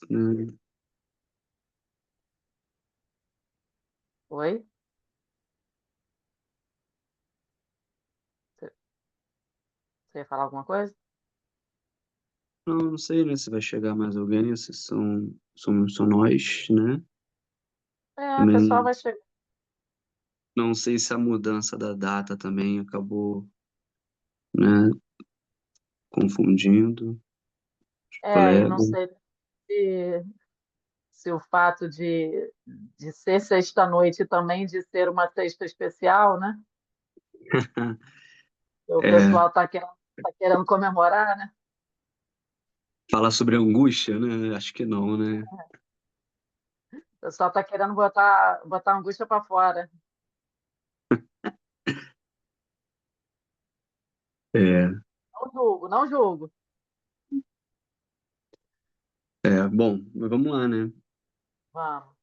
né? Oi? Você você ia falar alguma coisa? Não sei, né, se vai chegar mais alguém, se somos só nós, né? É, o pessoal Também vai chegar. não sei se a mudança da data também acabou, né, confundindo os É, e não colegas. sei se, se o fato de ser sexta-noite e também de ser uma sexta especial, né? O É, pessoal tá querendo comemorar, né? falar sobre angústia, né? Acho que não, né? O pessoal tá querendo botar a angústia para fora. É, Não julgo, não julgo. bom, mas vamos lá, né? Vamos.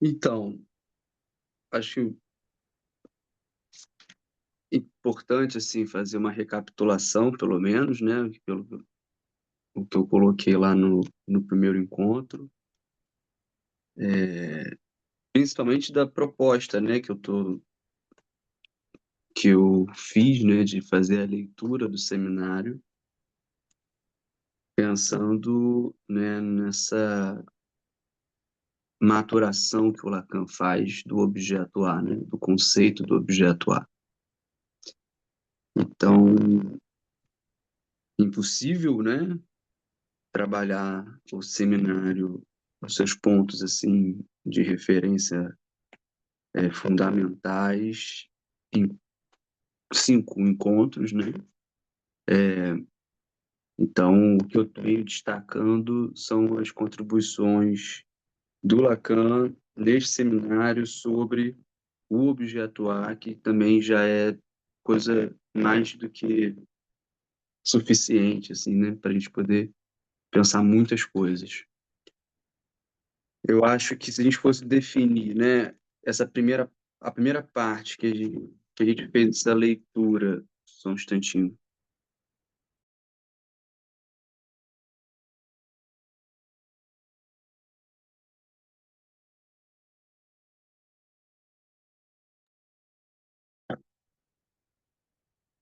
Então, acho importante, assim, fazer uma recapitulação, pelo menos, né? Pelo o que eu coloquei lá no primeiro encontro, principalmente da proposta, né, que eu fiz, né, de fazer a leitura do seminário, pensando, né, nessa maturação que o Lacan faz do objeto A, né, do conceito do objeto A. Então, impossível, né, trabalhar o seminário, os seus pontos assim de referência fundamentais em 5 encontros, né? Então, o que eu venho destacando são as contribuições do Lacan neste seminário sobre o objeto A, que também já é coisa mais do que suficiente, assim, né, para a gente poder pensar muitas coisas. Eu acho que se a gente fosse definir, né, a primeira parte que a gente fez essa leitura, só um instantinho.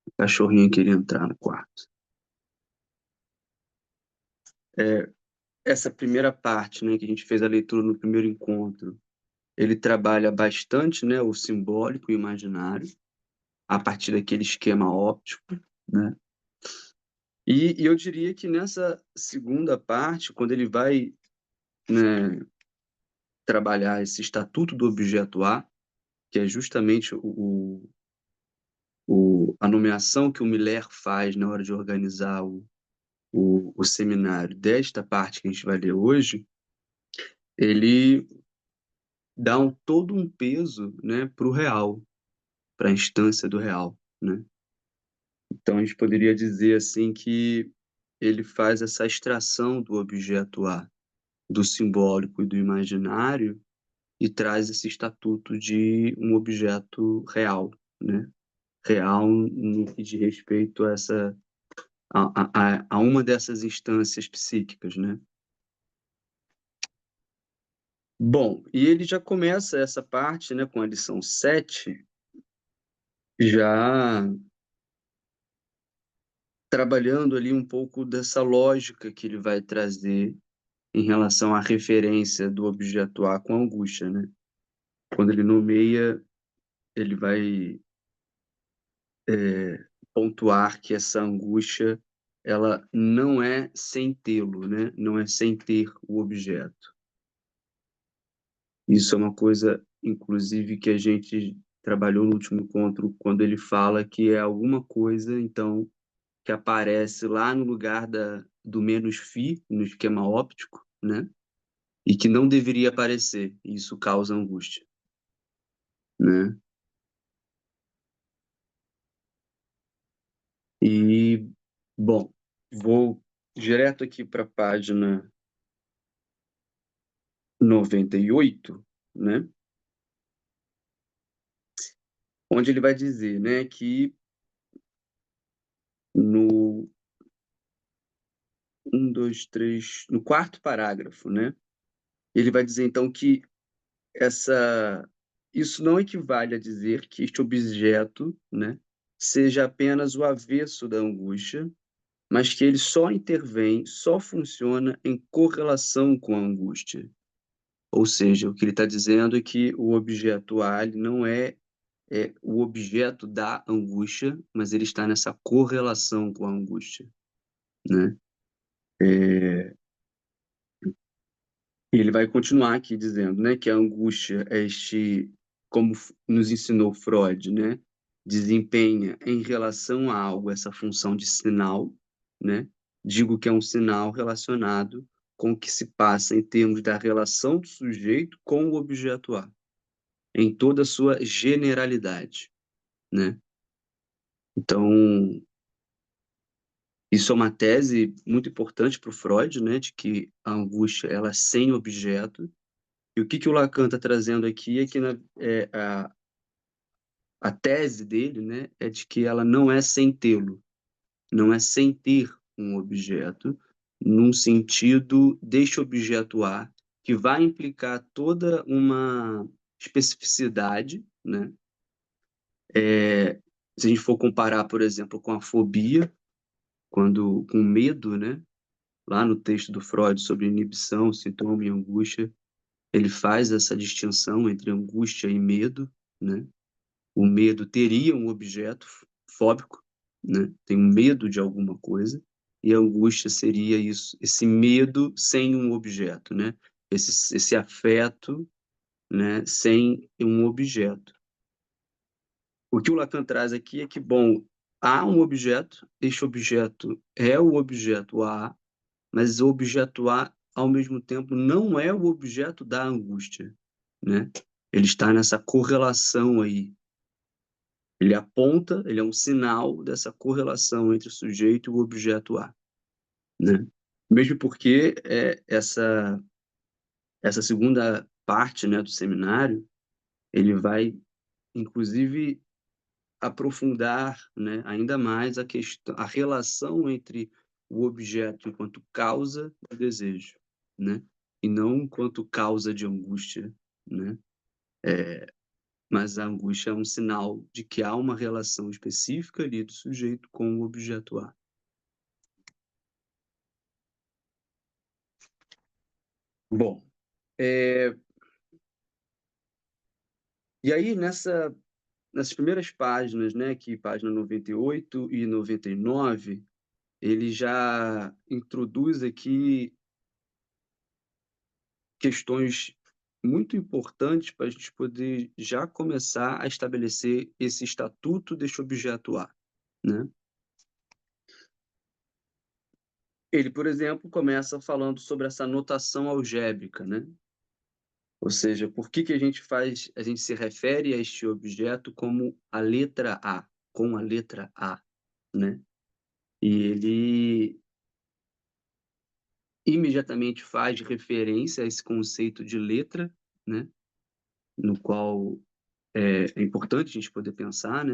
O cachorrinho queria entrar no quarto. Essa primeira parte, né, que a gente fez a leitura no primeiro encontro, ele trabalha bastante, né, o simbólico e o imaginário, a partir daquele esquema óptico, né? E eu diria que nessa segunda parte, quando ele vai, né, trabalhar esse estatuto do objeto A, que é justamente a nomeação que o Miller faz na hora de organizar o seminário desta parte que a gente vai ler hoje, ele dá todo um peso, né, para o real, para a instância do real, né? Então a gente poderia dizer assim que ele faz essa extração do objeto A, do simbólico e do imaginário e traz esse estatuto de um objeto real, né? Real no que diz respeito a essa a uma dessas instâncias psíquicas, né? Bom, e ele já começa essa parte, né, com a lição 7, já trabalhando ali um pouco dessa lógica que ele vai trazer em relação à referência do objeto A com a angústia, né? Quando ele nomeia, ele vai pontuar que essa angústia ela não é sem tê-lo, né? Não é sem ter o objeto. Isso é uma coisa, inclusive, que a gente trabalhou no último encontro, quando ele fala que é alguma coisa, então, que aparece lá no lugar do menos φ, no esquema óptico, né? E que não deveria aparecer. E isso causa angústia, né? E, bom, vou direto aqui para a página 98, né? Onde ele vai dizer, né, que no um, dois, três, no quarto parágrafo, né? Ele vai dizer então que isso não equivale a dizer que este objeto, né, seja apenas o avesso da angústia, mas que ele só intervém, só funciona em correlação com a angústia. Ou seja, o que ele está dizendo é que o objeto A ele não é o objeto da angústia, mas ele está nessa correlação com a angústia, né? E ele vai continuar aqui dizendo, né, que a angústia é como nos ensinou Freud, né, desempenha em relação a algo essa função de sinal, né? Digo que é um sinal relacionado com o que se passa em termos da relação do sujeito com o objeto A, em toda a sua generalidade, né? Então, isso é uma tese muito importante para o Freud, né, de que a angústia ela é sem objeto. E o que o Lacan está trazendo aqui é que a tese dele, né, é de que ela não é sem tê-lo, não é sem ter um objeto, num sentido deste objeto A, que vai implicar toda uma especificidade, né? Se a gente for comparar, por exemplo, com a fobia, com medo, né? Lá no texto do Freud sobre inibição, sintoma e angústia, ele faz essa distinção entre angústia e medo, né? O medo teria um objeto fóbico, né? Tem um medo de alguma coisa, e a angústia seria isso, esse medo sem um objeto, né? Esse afeto, né? Sem um objeto. O que o Lacan traz aqui é que, bom, há um objeto, este objeto é o objeto A, mas o objeto A, ao mesmo tempo, não é o objeto da angústia, né? Ele está nessa correlação aí. Ele aponta, ele é um sinal dessa correlação entre o sujeito e o objeto A, né? Mesmo porque essa segunda parte, né, do seminário, ele vai, inclusive, aprofundar, né, ainda mais a relação entre o objeto enquanto causa do desejo, né, e não enquanto causa de angústia, né, mas a angústia é um sinal de que há uma relação específica ali do sujeito com o objeto A. Bom, é, e aí nessas primeiras páginas, né, que página 98 e 99, ele já introduz aqui questões muito importantes para a gente poder já começar a estabelecer esse estatuto deste objeto A, né? Ele, por exemplo, começa falando sobre essa notação algébrica, né? Ou seja, por que a gente se refere a este objeto como a letra A, com a letra A, né? E ele imediatamente faz referência a esse conceito de letra, né? No qual é importante a gente poder pensar, né?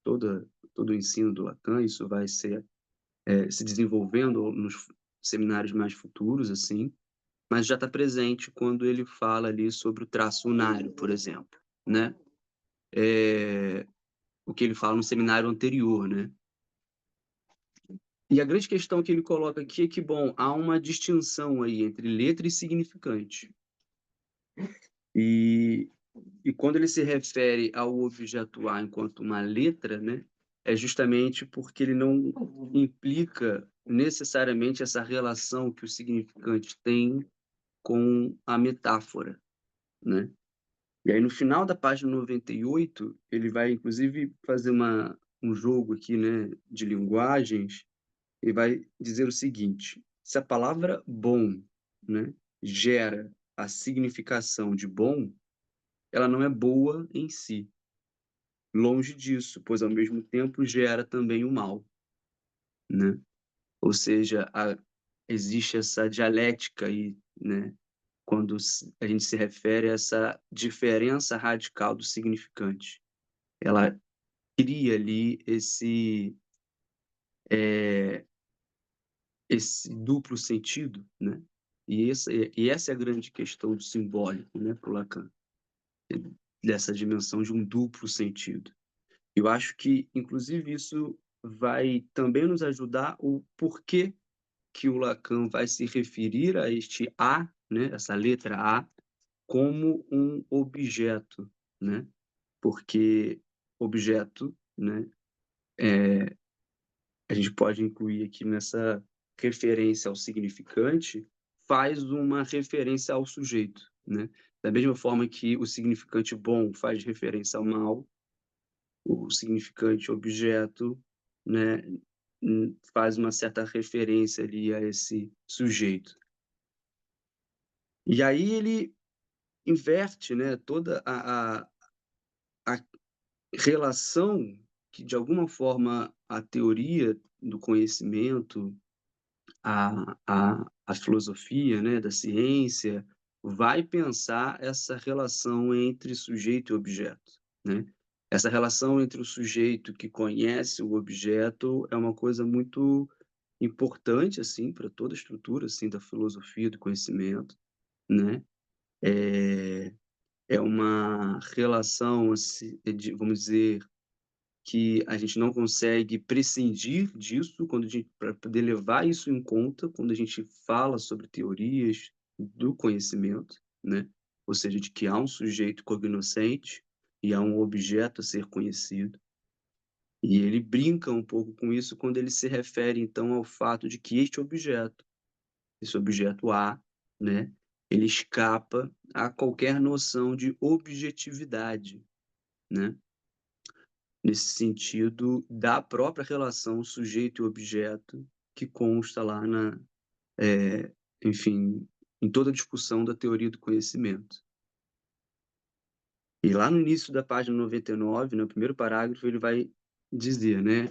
Todo o ensino do Lacan, isso vai se desenvolvendo nos seminários mais futuros, assim, mas já está presente quando ele fala ali sobre o traço unário, por exemplo, né? O que ele fala no seminário anterior, né? E a grande questão que ele coloca aqui é que, bom, há uma distinção aí entre letra e significante. E, e quando ele se refere ao objeto A enquanto uma letra, né, é justamente porque ele não implica necessariamente essa relação que o significante tem com a metáfora, né? E aí, no final da página 98, ele vai, inclusive, fazer um jogo aqui, né, de linguagens, e vai dizer o seguinte: se a palavra bom, né, gera a significação de bom, ela não é boa em si. Longe disso, pois ao mesmo tempo gera também o mal, né? Ou seja, existe essa dialética aí, né? Quando a gente se refere a essa diferença radical do significante. Ela cria ali esse duplo sentido, né? E essa é a grande questão do simbólico, né, para o Lacan, dessa dimensão de um duplo sentido. Eu acho que, inclusive, isso vai também nos ajudar o porquê que o Lacan vai se referir a este A, né, essa letra A, como um objeto, né? Porque objeto, né, a gente pode incluir aqui nessa referência ao significante, faz uma referência ao sujeito, né? Da mesma forma que o significante bom faz referência ao mal, o significante objeto, né, faz uma certa referência ali a esse sujeito. E aí ele inverte, né, toda a relação que, de alguma forma, a teoria do conhecimento, a filosofia, né, da ciência, vai pensar essa relação entre sujeito e objeto, né? Essa relação entre o sujeito que conhece o objeto é uma coisa muito importante, assim, para toda a estrutura, assim, da filosofia do conhecimento, né? É, é uma relação, assim, vamos dizer, que a gente não consegue prescindir disso quando a gente para poder levar isso em conta quando a gente fala sobre teorias do conhecimento, né? Ou seja, de que há um sujeito cognoscente e há um objeto a ser conhecido. E ele brinca um pouco com isso quando ele se refere então ao fato de que esse objeto A, né, ele escapa a qualquer noção de objetividade, né? Nesse sentido da própria relação sujeito e objeto que consta lá enfim, em toda a discussão da teoria do conhecimento. E lá no início da página 99, no primeiro parágrafo, ele vai dizer, né?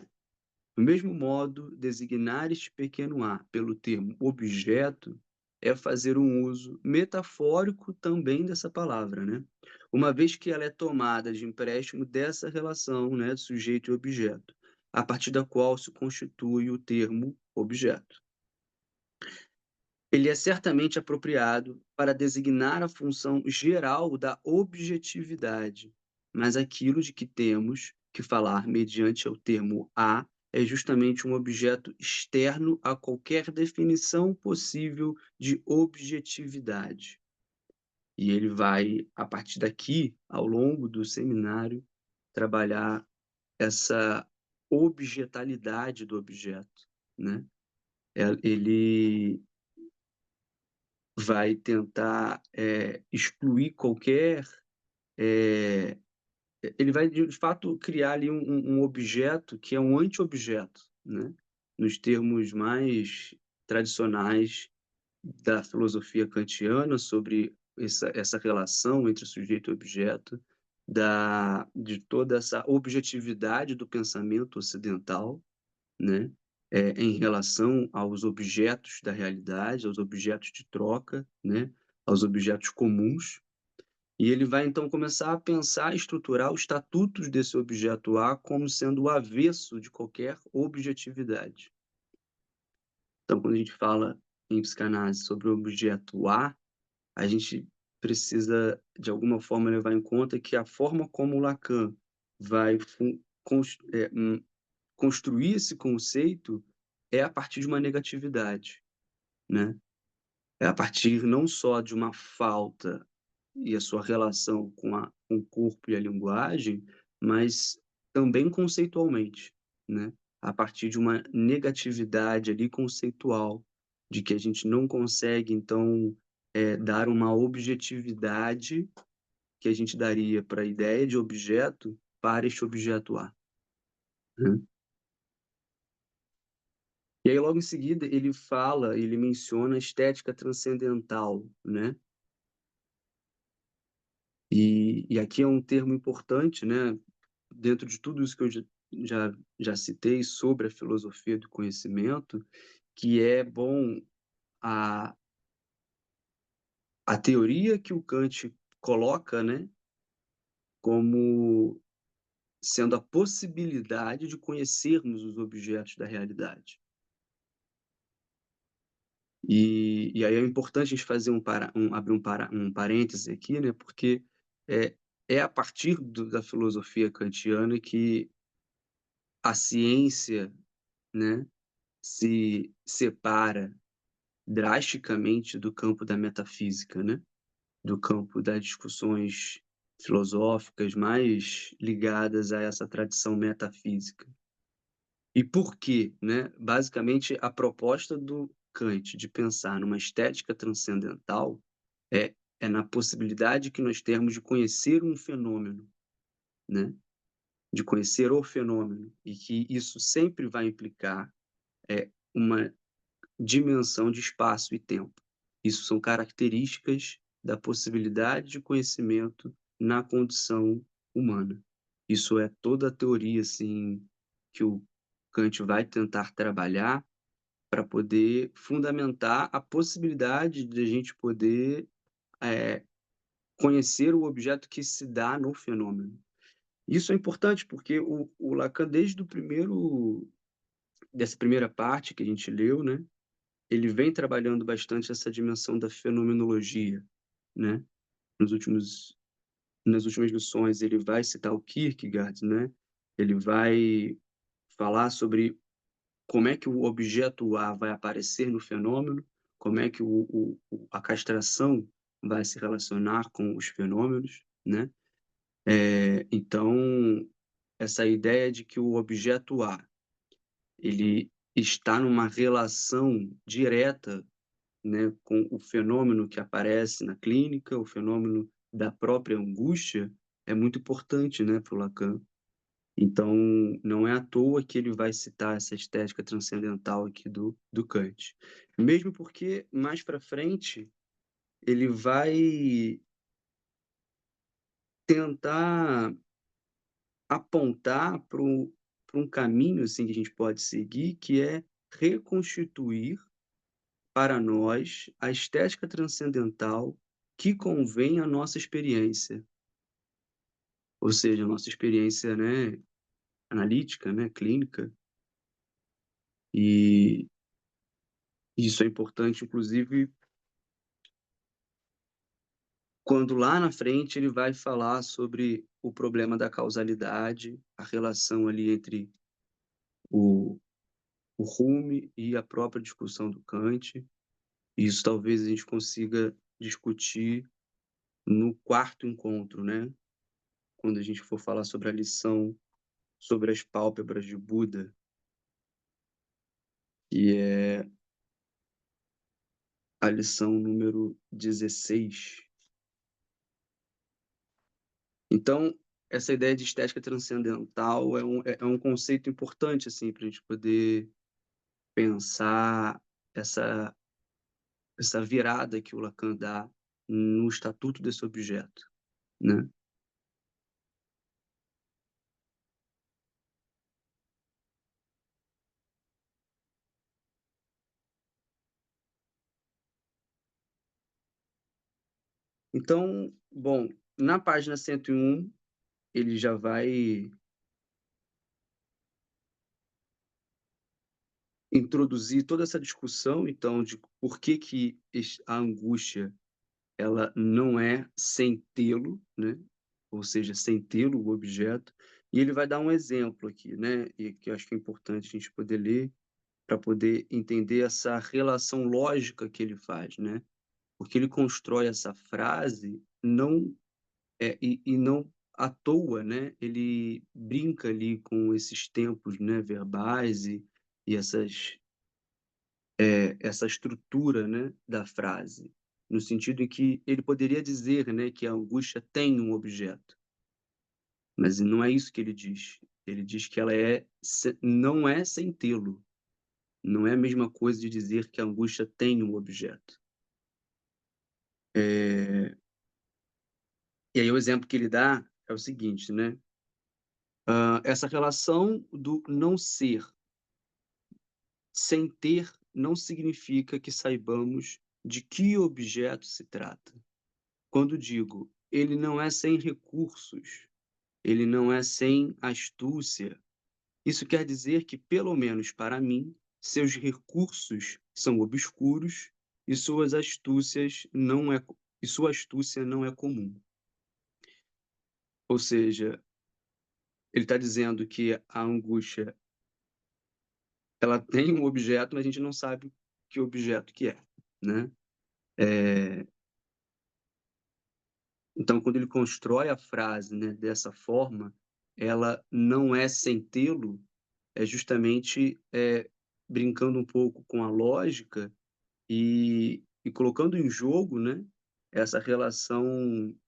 Do mesmo modo, designar este pequeno a pelo termo objeto é fazer um uso metafórico também dessa palavra, né? Uma vez que ela é tomada de empréstimo dessa relação, né, sujeito e objeto, a partir da qual se constitui o termo objeto. Ele é certamente apropriado para designar a função geral da objetividade, mas aquilo de que temos que falar mediante o termo a é justamente um objeto externo a qualquer definição possível de objetividade. E ele vai, a partir daqui, ao longo do seminário, trabalhar essa objetalidade do objeto, né? Ele vai tentar excluir qualquer. eh, Ele vai, de fato, criar ali um objeto que é um anti-objeto, né? Nos termos mais tradicionais da filosofia kantiana sobre essa relação entre sujeito e objeto, de toda essa objetividade do pensamento ocidental, né? Em relação aos objetos da realidade, aos objetos de troca, né? Aos objetos comuns. E ele vai então começar a pensar e estruturar os estatutos desse objeto A como sendo o avesso de qualquer objetividade. Então, quando a gente fala em psicanálise sobre o objeto a gente precisa, de alguma forma, levar em conta que a forma como Lacan vai construir esse conceito é a partir de uma negatividade, né? É a partir não só de uma falta e a sua relação com o corpo e a linguagem, mas também conceitualmente, né? A partir de uma negatividade ali conceitual, de que a gente não consegue, então, dar uma objetividade que a gente daria para a ideia de objeto para este objeto A, né? E aí, logo em seguida, ele menciona a estética transcendental, né? E aqui é um termo importante, né? Dentro de tudo isso que eu já citei sobre a filosofia do conhecimento, que é bom a, a teoria que o Kant coloca, né? Como sendo a possibilidade de conhecermos os objetos da realidade. E aí é importante a gente fazer abrir um parêntese aqui, né, porque é, é a partir da filosofia kantiana que a ciência, né, se separa drasticamente do campo da metafísica, né, do campo das discussões filosóficas mais ligadas a essa tradição metafísica. E por quê, né? Basicamente, a proposta do Kant de pensar numa estética transcendental é na possibilidade que nós temos de conhecer um fenômeno, né? De conhecer o fenômeno, e que isso sempre vai implicar uma dimensão de espaço e tempo. Isso são características da possibilidade de conhecimento na condição humana. Isso é toda a teoria assim que o Kant vai tentar trabalhar para poder fundamentar a possibilidade de a gente poder eh, conhecer o objeto que se dá no fenômeno. Isso é importante porque o Lacan, desde o primeiro dessa primeira parte que a gente leu, né, ele vem trabalhando bastante essa dimensão da fenomenologia, né? Nos últimos nas últimas lições ele vai citar o Kierkegaard, né? Ele vai falar sobre como é que o objeto A vai aparecer no fenômeno, como é que a castração vai se relacionar com os fenômenos, né? Então, essa ideia de que o objeto A, ele está numa relação direta, né, com o fenômeno que aparece na clínica, o fenômeno da própria angústia, é muito importante, né, para o Lacan. Então, não é à toa que ele vai citar essa estética transcendental aqui do Kant. Mesmo porque, mais para frente, ele vai tentar apontar para um caminho assim, que a gente pode seguir, que é reconstituir para nós a estética transcendental que convém à nossa experiência. Ou seja, a nossa experiência, né, analítica, né, clínica. E isso é importante, inclusive, quando lá na frente ele vai falar sobre o problema da causalidade, a relação ali entre o, o Hume e a própria discussão do Kant. Isso talvez a gente consiga discutir no quarto encontro, né? Quando a gente for falar sobre a lição sobre as pálpebras de Buda, que é a lição número 16. Então, essa ideia de estética transcendental é um conceito importante assim, para a gente poder pensar essa, essa virada que o Lacan dá no estatuto desse objeto, né? Então, bom, na página 101, ele já vai introduzir toda essa discussão, então, de por que que a angústia ela não é sem tê-lo, né? Ou seja, sem tê-lo, o objeto. E ele vai dar um exemplo aqui, né? E que eu acho que é importante a gente poder ler para poder entender essa relação lógica que ele faz, né? Porque ele constrói essa frase e não à toa, né? Ele brinca ali com esses tempos, né, verbais e essa estrutura, né, da frase, no sentido em que ele poderia dizer, né, que a angústia tem um objeto, mas não é isso que ele diz. Ele diz que ela não é sem tê-lo. Não é a mesma coisa de dizer que a angústia tem um objeto. É, E aí o exemplo que ele dá é o seguinte, né? Essa relação do não ser sem ter não significa que saibamos de que objeto se trata. Quando digo ele não é sem recursos, ele não é sem astúcia, isso quer dizer que, pelo menos para mim, seus recursos são obscuros e suas astúcias não é, e sua astúcia não é comum. Ou seja, ele está dizendo que a angústia ela tem um objeto, mas a gente não sabe que objeto que é, né? É, então, quando ele constrói a frase, né, dessa forma, ela não é sem tê-lo, é justamente brincando um pouco com a lógica e colocando em jogo, né, essa relação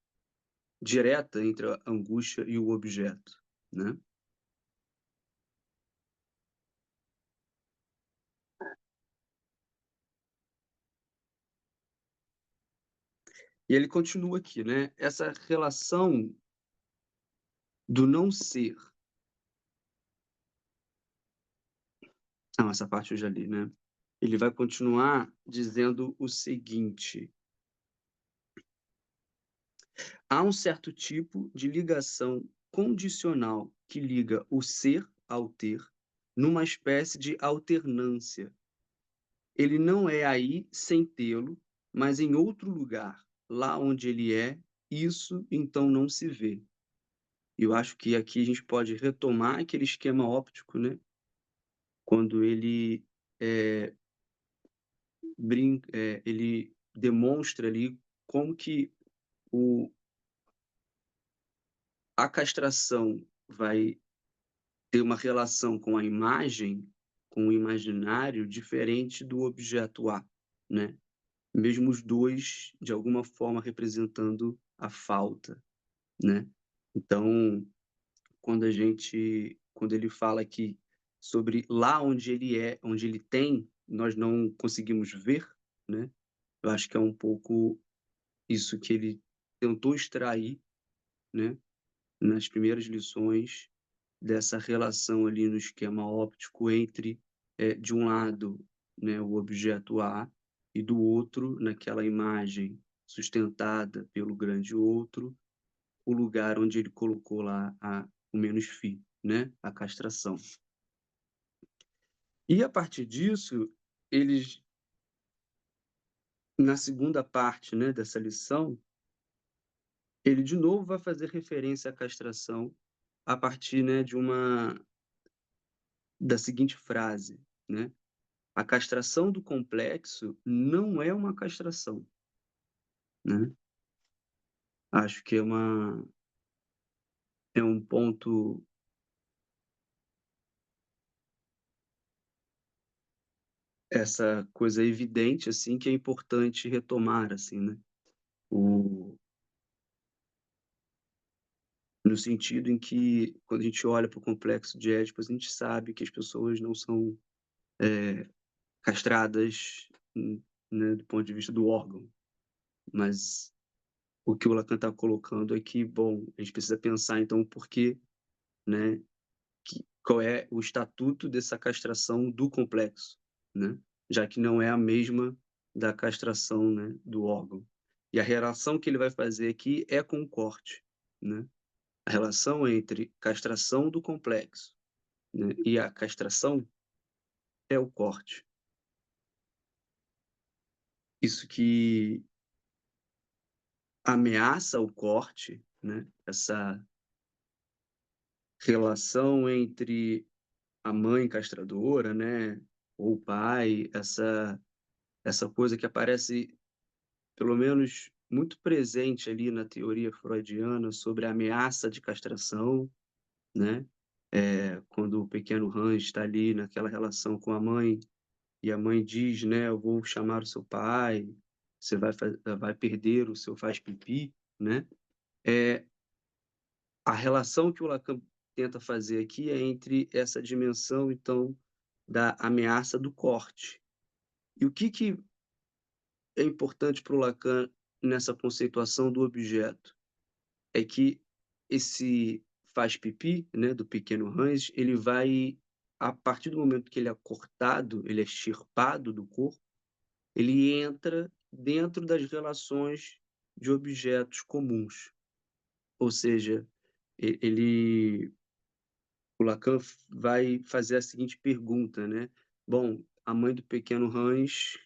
direta entre a angústia e o objeto, né? E ele continua aqui, né? Essa relação do não ser. Não, essa parte eu já li, né? Ele vai continuar dizendo o seguinte: há um certo tipo de ligação condicional que liga o ser ao ter, numa espécie de alternância. Ele não é aí sem tê-lo, mas em outro lugar, lá onde ele é, isso então não se vê. Eu acho que aqui a gente pode retomar aquele esquema óptico, né? Quando ele é, ele demonstra ali como que o, a castração vai ter uma relação com a imagem, com o imaginário, diferente do objeto A, né? Mesmo os dois, de alguma forma, representando a falta, né? Então, quando ele fala aqui sobre lá onde ele é, onde ele tem, nós não conseguimos ver, né? Eu acho que é um pouco isso que ele tentou extrair, né, nas primeiras lições dessa relação ali no esquema óptico entre, de um lado, né, o objeto A e do outro, naquela imagem sustentada pelo grande outro, o lugar onde ele colocou lá o menos fi, né, a castração. E a partir disso, eles, na segunda parte, né, dessa lição, ele de novo vai fazer referência à castração a partir, né, da seguinte frase, né? A castração do complexo não é uma castração, né? Acho que é um ponto, essa coisa evidente assim que é importante retomar assim, né? O No sentido em que quando a gente olha para o complexo de Édipo, a gente sabe que as pessoas não são castradas, né, do ponto de vista do órgão, mas o que o Lacan está colocando é que, bom, a gente precisa pensar então o porquê, né, qual é o estatuto dessa castração do complexo, né? Já que não é a mesma da castração, né, do órgão. E a relação que ele vai fazer aqui é com o corte, né? A relação entre castração do complexo, né, e a castração é o corte. Isso que ameaça o corte, né? Essa relação entre a mãe castradora, né, ou o pai, essa coisa que aparece pelo menos muito presente ali na teoria freudiana sobre a ameaça de castração, né? Quando o pequeno Hans está ali naquela relação com a mãe e a mãe diz, né, eu vou chamar o seu pai, você vai perder o seu faz-pipi, né? É, a relação que o Lacan tenta fazer aqui é entre essa dimensão, então, da ameaça do corte. E o que é importante para o Lacan nessa conceituação do objeto? É que esse faz pipi, né, do pequeno Hans, ele vai, a partir do momento que ele é cortado, ele é extirpado do corpo, ele entra dentro das relações de objetos comuns. Ou seja, ele, o Lacan vai fazer a seguinte pergunta, né? Bom, a mãe do pequeno Hans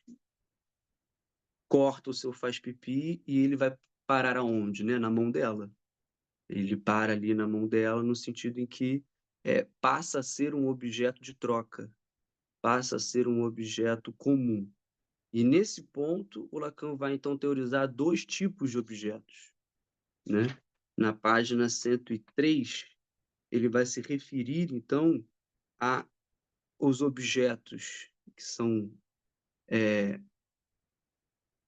corta o seu faz-pipi e ele vai parar aonde, né? Na mão dela. Ele para ali na mão dela no sentido em que passa a ser um objeto de troca, passa a ser um objeto comum. E nesse ponto, o Lacan vai então teorizar dois tipos de objetos, né? Na página 103, ele vai se referir então a os objetos que são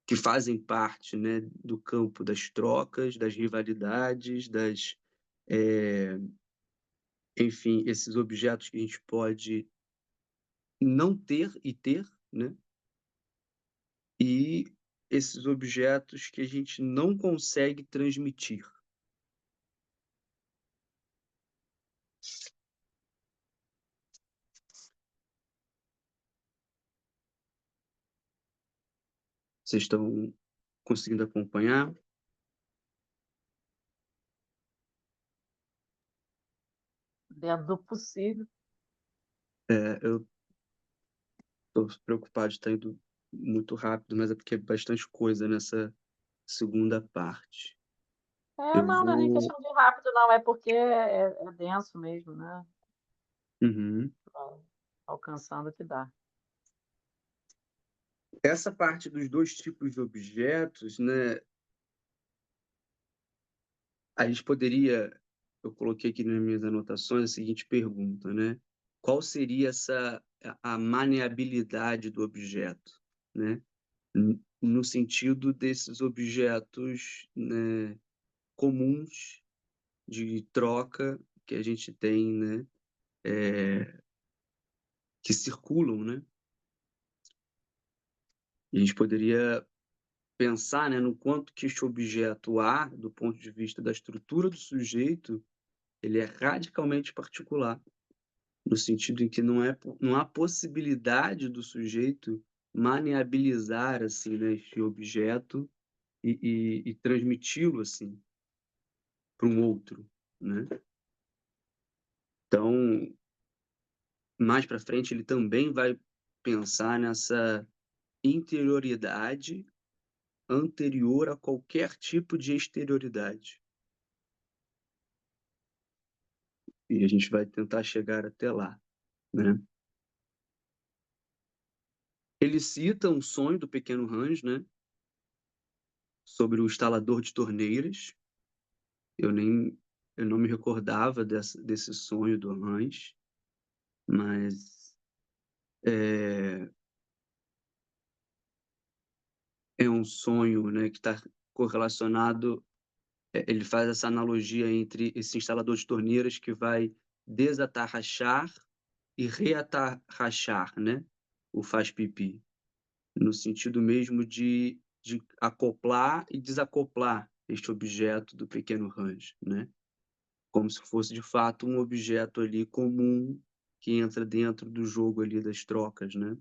que fazem parte, né, do campo das trocas, das rivalidades, é, enfim, esses objetos que a gente pode não ter e ter, né? E esses objetos que a gente não consegue transmitir. Vocês estão conseguindo acompanhar? Dentro do possível. Eu estou preocupado de estar indo muito rápido, mas é porque é bastante coisa nessa segunda parte. Eu Não é nem vou. questão de rápido, não, é porque é denso mesmo, né? Uhum. Alcançando o que dá. Essa parte dos dois tipos de objetos, né? A gente poderia. Eu coloquei aqui nas minhas anotações a seguinte pergunta, né? Qual seria a maneabilidade do objeto, né? No sentido desses objetos, né, comuns de troca que a gente tem, né, que circulam, né? E a gente poderia pensar, né, no quanto que este objeto A, do ponto de vista da estrutura do sujeito, ele é radicalmente particular, no sentido em que não há possibilidade do sujeito maniabilizar assim, né, este objeto e transmiti-lo assim para um outro, né? Então, mais para frente, ele também vai pensar nessa interioridade anterior a qualquer tipo de exterioridade. E a gente vai tentar chegar até lá, né? Ele cita um sonho do pequeno Hans, né? Sobre o instalador de torneiras. Eu nem, eu não me recordava desse sonho do Hans, mas é, é um sonho, né, que está correlacionado. Ele faz essa analogia entre esse instalador de torneiras que vai desatarrachar e reatarrachar, né? O faz pipi, no sentido mesmo de acoplar e desacoplar este objeto do pequeno Hans, né? Como se fosse de fato um objeto ali comum que entra dentro do jogo ali das trocas, né?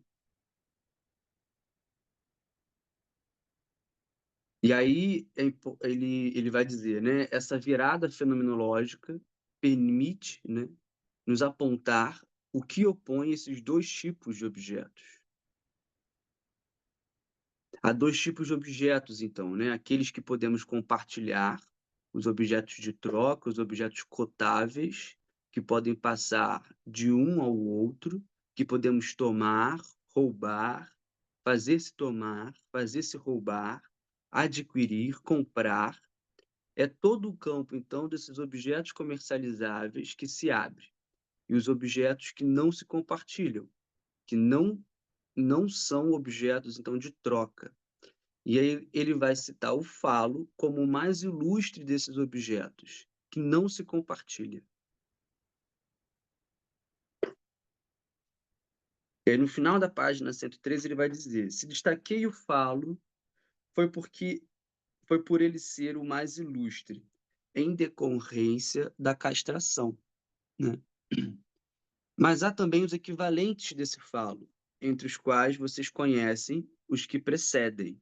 E aí ele vai dizer, né? Essa virada fenomenológica permite, né, nos apontar o que opõe esses dois tipos de objetos. Há dois tipos de objetos, então, né? Aqueles que podemos compartilhar, os objetos de troca, os objetos cotáveis, que podem passar de um ao outro, que podemos tomar, roubar, fazer-se tomar, fazer-se roubar, adquirir, comprar. É todo o campo, então, desses objetos comercializáveis que se abre. E os objetos que não se compartilham, que não são objetos, então, de troca. E aí ele vai citar o falo como o mais ilustre desses objetos, que não se compartilha. E aí no final da página 113 ele vai dizer: se destaquei o falo, foi porque foi por ele ser o mais ilustre, em decorrência da castração, né? Mas há também os equivalentes desse falo, entre os quais vocês conhecem os que precedem,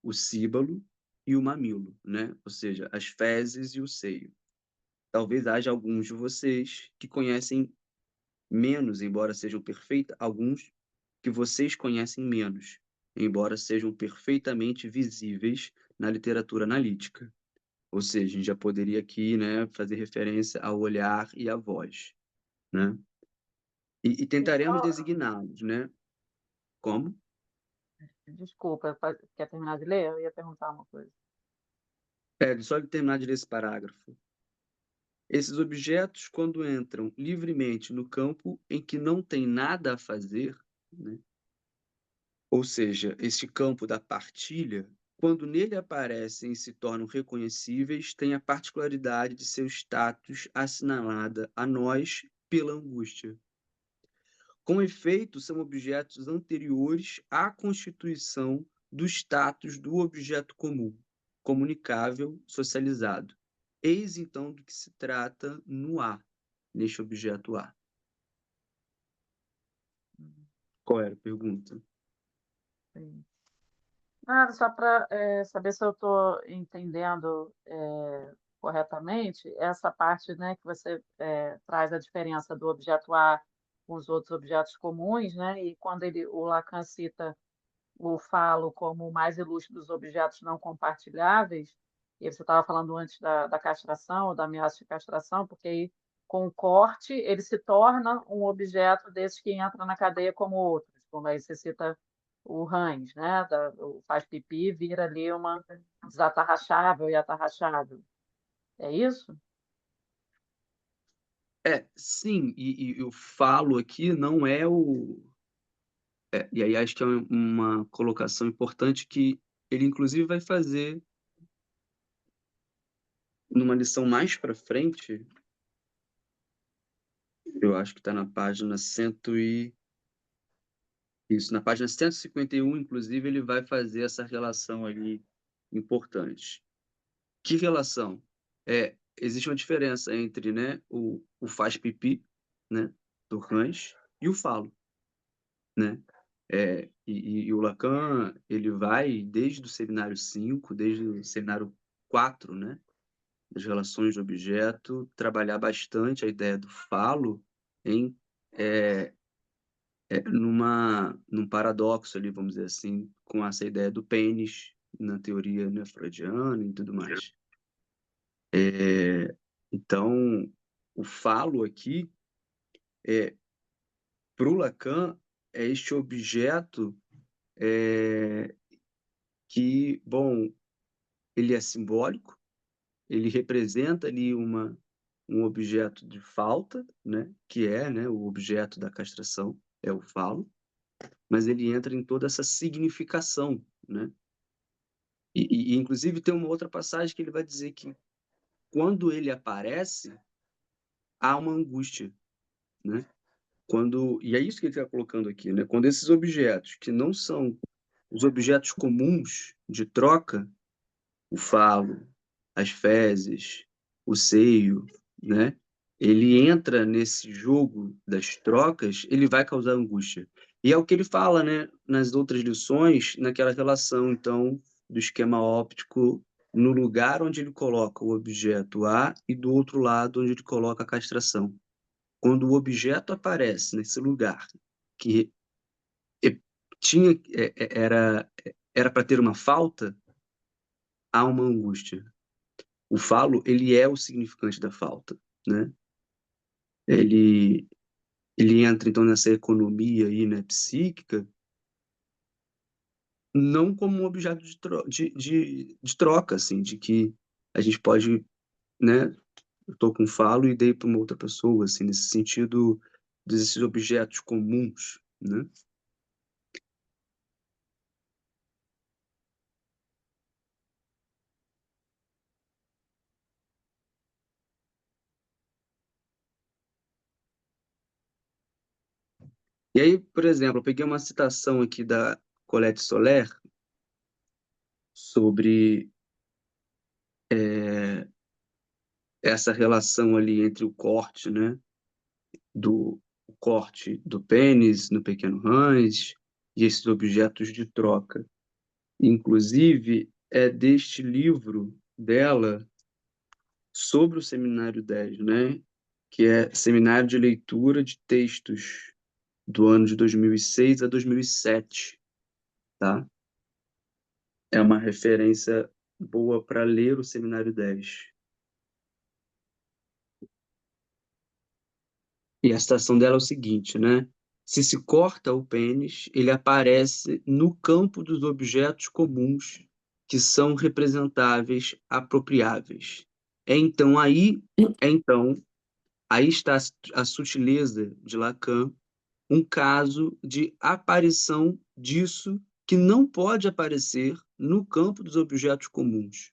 o síbalo e o mamilo, né? Ou seja, as fezes e o seio. Talvez haja alguns de vocês que conhecem menos, embora sejam perfeitos, alguns que vocês conhecem menos. embora sejam perfeitamente visíveis na literatura analítica. Ou seja, a gente já poderia aqui, né, fazer referência ao olhar e à voz, né? E tentaremos Então, designá-los, né? Como? desculpa, quer terminar de ler? Eu ia perguntar uma coisa. Só de terminar de ler esse parágrafo. Esses objetos, quando entram livremente no campo em que não tem nada a fazer, né? Ou seja, esse campo da partilha, quando nele aparecem e se tornam reconhecíveis, tem a particularidade de seu status assinalada a nós pela angústia. Com efeito, são objetos anteriores à constituição do status do objeto comum, comunicável, socializado. Eis então do que se trata no A, neste objeto A. Qual era a pergunta? Sim. Nada, só para saber se eu estou entendendo corretamente essa parte, né, que você traz a diferença do objeto A com os outros objetos comuns, né, e quando o Lacan cita o falo como o mais ilustre dos objetos não compartilháveis, e você estava falando antes da castração, ou da ameaça de castração, porque aí, com o corte, ele se torna um objeto desses que entra na cadeia como outros, como aí você cita o rãs, né? O faz pipi, vira ali uma desatarrachável e atarrachável. É isso? Sim, e eu falo aqui não é o. E aí acho que é uma colocação importante que ele, inclusive, vai fazer numa lição mais para frente. Eu acho que está na página 100 Isso, na página 151, inclusive, ele vai fazer essa relação ali importante. Que relação? Existe uma diferença entre, né, o faz pipi, né, do Hans, e o falo, né? E o Lacan, ele vai desde o seminário 5, desde o seminário 4, né, das relações de objeto, trabalhar bastante a ideia do falo em é, num paradoxo ali, vamos dizer assim, com essa ideia do pênis na teoria, né, freudiana e tudo mais. Então, o falo aqui, para o Lacan, é este objeto que, bom, ele é simbólico, ele representa ali um objeto de falta, né, que é, né, o objeto da castração, é o falo, mas ele entra em toda essa significação, né? Inclusive, tem uma outra passagem que ele vai dizer que quando ele aparece, há uma angústia, né? E é isso que ele está colocando aqui, né? Quando esses objetos, que não são os objetos comuns de troca, o falo, as fezes, o seio, né? Ele entra nesse jogo das trocas, ele vai causar angústia. E é o que ele fala, né, nas outras lições, naquela relação, então, do esquema óptico no lugar onde ele coloca o objeto A e do outro lado onde ele coloca a castração. Quando o objeto aparece nesse lugar que é- tinha era para ter uma falta, há uma angústia. O falo, ele é o significante da falta, né? Ele, ele entra, então, nessa economia aí, né, psíquica, não como um objeto de troca, assim, de que a gente pode, né, eu estou com falo e dei para uma outra pessoa, assim, nesse sentido desses objetos comuns, né? E aí, por exemplo, eu peguei uma citação aqui da Colette Soler sobre essa relação ali entre o corte, né, o corte do pênis no pequeno Hans e esses objetos de troca. Inclusive, é deste livro dela sobre o Seminário 10, né, que é Seminário de Leitura de Textos do ano de 2006 a 2007. tá? É uma referência boa para ler o Seminário 10. E a citação dela é o seguinte, né? Se se corta o pênis, ele aparece no campo dos objetos comuns que são representáveis, apropriáveis. É então, aí está a sutileza de Lacan, um caso de aparição disso que não pode aparecer no campo dos objetos comuns.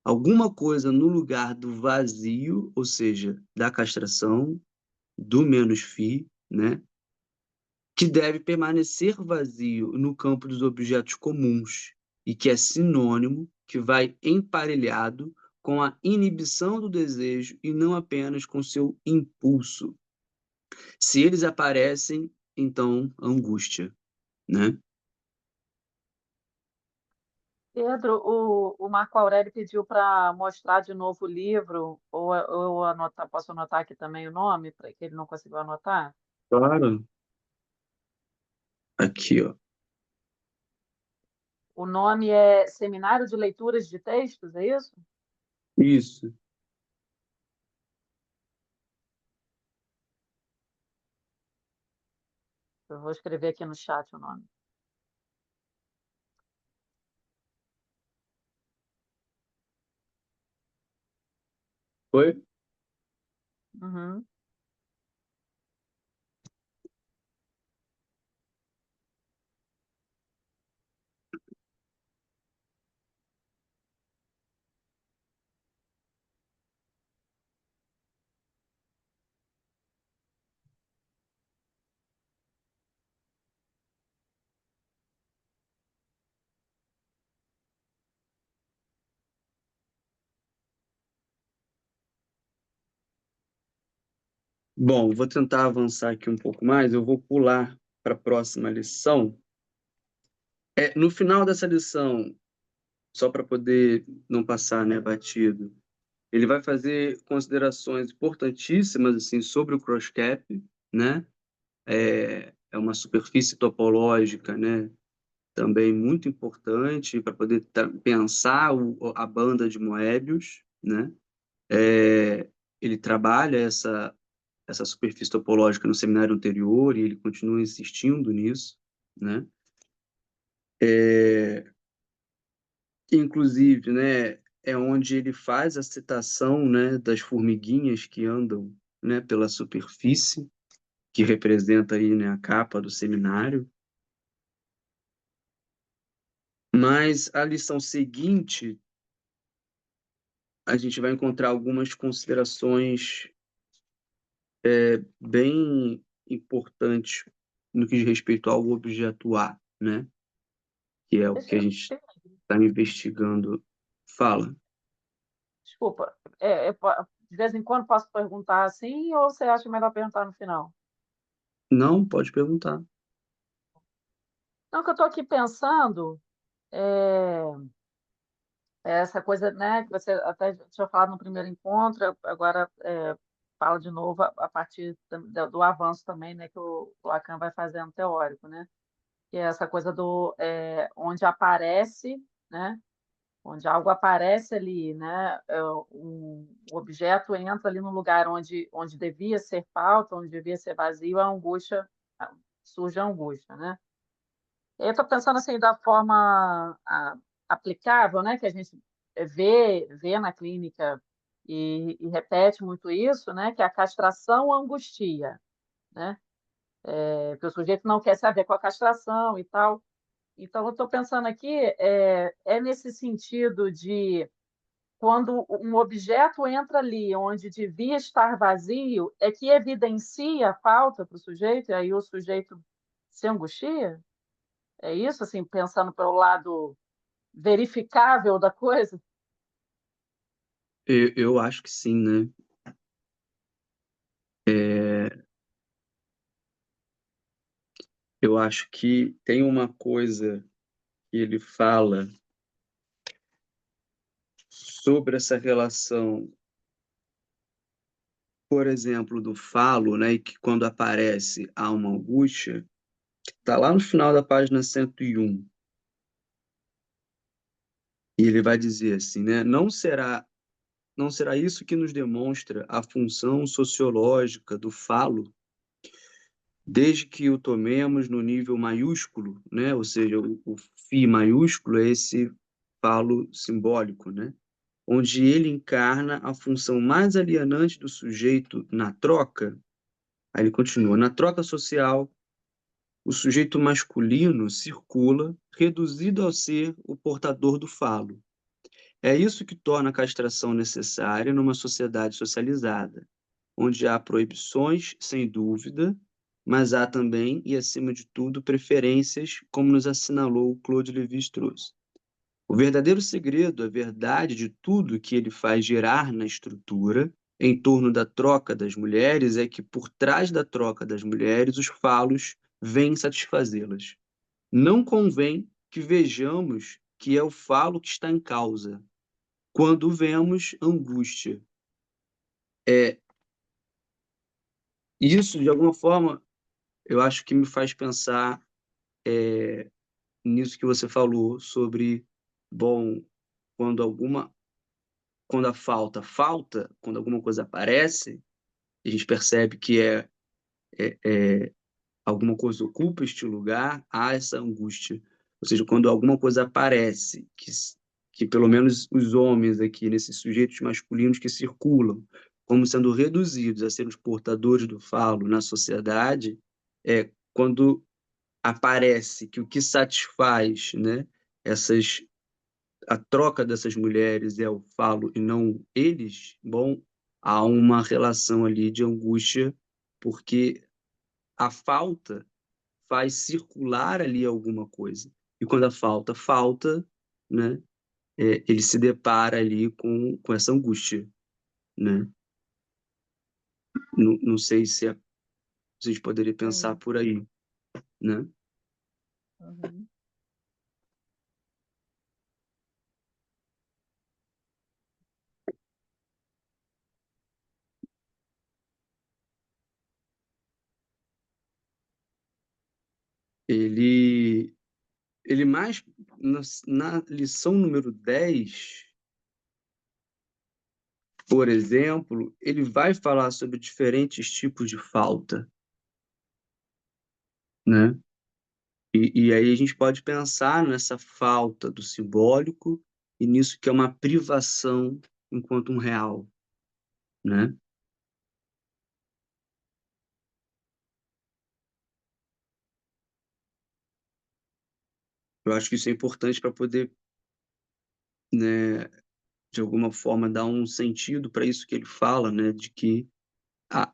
Alguma coisa no lugar do vazio, ou seja, da castração, do menos fi, né? Que deve permanecer vazio no campo dos objetos comuns e que é sinônimo, que vai emparelhado com a inibição do desejo e não apenas com seu impulso. Se eles aparecem, então angústia, né? Pedro, o Marco Aurélio pediu para mostrar de novo o livro, ou anotar, posso anotar aqui também o nome, para que ele não conseguiu anotar? Claro. Aqui, ó. O nome é Seminário de Leituras de Textos, é isso? Isso. Eu vou escrever aqui no chat o nome. Foi? Uhum. Bom, vou tentar avançar aqui um pouco mais. Eu vou pular para a próxima lição. No final dessa lição, só para poder não passar, né, batido, ele vai fazer considerações importantíssimas assim sobre o cross-cap, né? É uma superfície topológica, né? Também muito importante para poder pensar a banda de Moebius, né? Ele trabalha essa superfície topológica no seminário anterior e ele continua insistindo nisso, né? Inclusive, né, é onde ele faz a citação, né, das formiguinhas que andam, né, pela superfície, que representa aí, né, a capa do seminário. Mas a lição seguinte, a gente vai encontrar algumas considerações bem importantes no que diz respeito ao objeto A, né, que é o que a Deixa, gente está investigando. Fala. desculpa, de vez em quando posso perguntar assim, ou você acha melhor perguntar no final? Não, pode perguntar. Não, que eu estou aqui pensando, é, essa coisa, né, que você até tinha falado no primeiro encontro, agora fala de novo a partir do avanço também, né, que o Lacan vai fazendo teórico, né, que é essa coisa do onde aparece, né, onde algo aparece ali, né, o objeto entra ali no lugar onde devia ser falta, onde devia ser vazio, a angústia, surge a angústia, né? Eu estou pensando assim da forma aplicável, né, que a gente vê na clínica e repete muito isso, né, que é a castração angustia, né? Porque o sujeito não quer saber com a castração e tal. Então, eu estou pensando aqui nesse sentido de quando um objeto entra ali onde devia estar vazio, é que evidencia a falta para o sujeito, e aí o sujeito se angustia? É isso, assim, pensando pelo lado verificável da coisa? Eu acho que sim, né? É, eu acho que tem uma coisa que ele fala sobre essa relação, por exemplo, do falo, né? E que quando aparece há uma angústia, está lá no final da página 101. E ele vai dizer assim, né? Não será isso que nos demonstra a função sociológica do falo, desde que o tomemos no nível maiúsculo, né? Ou seja, o fi maiúsculo é esse falo simbólico, né? Onde ele encarna a função mais alienante do sujeito na troca. Aí ele continua: na troca social, o sujeito masculino circula, reduzido ao ser o portador do falo. É isso que torna a castração necessária numa sociedade socializada, onde há proibições, sem dúvida, mas há também, e acima de tudo, preferências, como nos assinalou Claude Lévi-Strauss. O verdadeiro segredo, a verdade de tudo que ele faz girar na estrutura, em torno da troca das mulheres, é que por trás da troca das mulheres, os falos vêm satisfazê-las. Não convém que vejamos que é o falo que está em causa, quando vemos angústia. Isso, de alguma forma, eu acho que me faz pensar nisso que você falou sobre, bom, quando alguma, quando a falta, quando alguma coisa aparece, a gente percebe que alguma coisa ocupa este lugar, há essa angústia. Ou seja, quando alguma coisa aparece, que pelo menos os homens aqui, nesses sujeitos masculinos que circulam, como sendo reduzidos a serem os portadores do falo na sociedade, é quando aparece que o que satisfaz, né, essas, a troca dessas mulheres é o falo e não eles, bom, há uma relação ali de angústia, porque a falta faz circular ali alguma coisa. E quando a falta, né, ele se depara ali com essa angústia, né? Não sei se a gente poderia pensar Sim. por aí, né? Uhum. Ele, ele mais, na lição número 10, por exemplo, ele vai falar sobre diferentes tipos de falta, né? E aí a gente pode pensar nessa falta do simbólico e nisso que é uma privação enquanto um real, né? Eu acho que isso é importante para poder, né, de alguma forma dar um sentido para isso que ele fala, né, de que ah,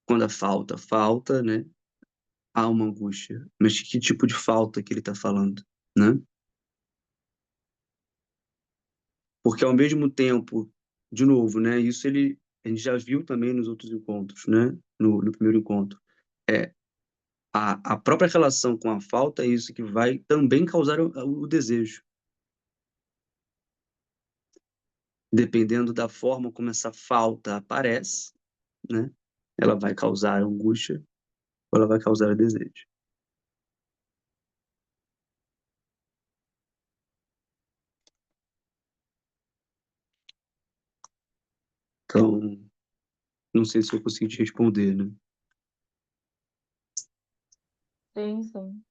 quando a falta, né, há uma angústia. Mas de que tipo de falta que ele está falando, né? Porque ao mesmo tempo, de novo, né, isso a gente já viu também nos outros encontros, né, no primeiro encontro. É, a própria relação com a falta é isso que vai também causar o desejo, dependendo da forma como essa falta aparece, né? Ela vai causar angústia ou ela vai causar desejo. Então, não sei se eu consegui te responder, né? Sim, sim.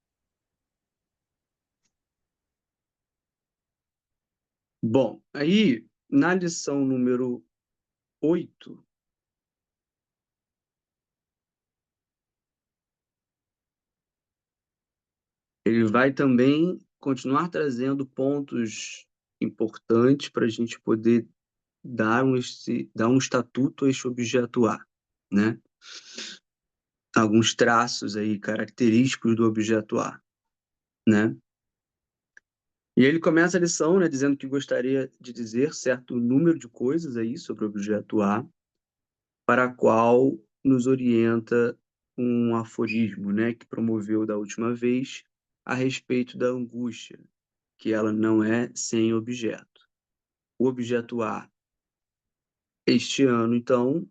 Bom, aí na lição número 8, ele vai também continuar trazendo pontos importantes para a gente poder dar um estatuto a este objeto A, né? Alguns traços aí característicos do objeto A, né? E ele começa a lição, né, dizendo que gostaria de dizer certo número de coisas aí sobre o objeto A, para a qual nos orienta um aforismo, né, que promoveu da última vez a respeito da angústia, que ela não é sem objeto. O objeto A, este ano, então,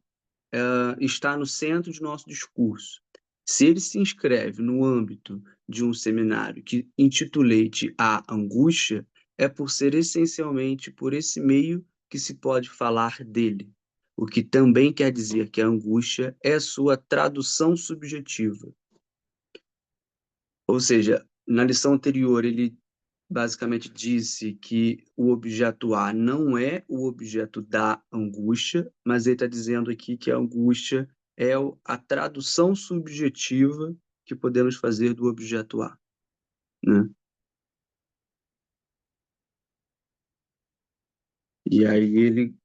está no centro de nosso discurso. Se ele se inscreve no âmbito de um seminário que intitulei de A Angústia, é por ser essencialmente por esse meio que se pode falar dele, o que também quer dizer que a angústia é sua tradução subjetiva. Ou seja, na lição anterior, ele basicamente disse que o objeto A não é o objeto da angústia, mas ele está dizendo aqui que a angústia é a tradução subjetiva que podemos fazer do objeto A, né? E aí ele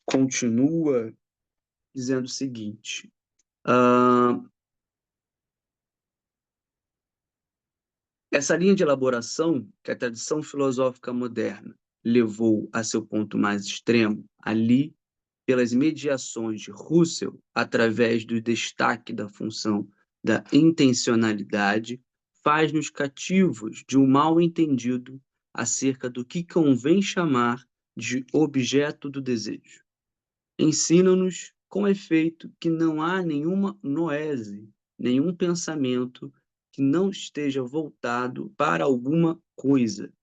continua dizendo o seguinte: ah, essa linha de elaboração que a tradição filosófica moderna levou a seu ponto mais extremo, ali, pelas mediações de Russell, através do destaque da função da intencionalidade, faz-nos cativos de um mal-entendido acerca do que convém chamar de objeto do desejo. Ensina-nos, com efeito, que não há nenhuma noese, nenhum pensamento que não esteja voltado para alguma coisa.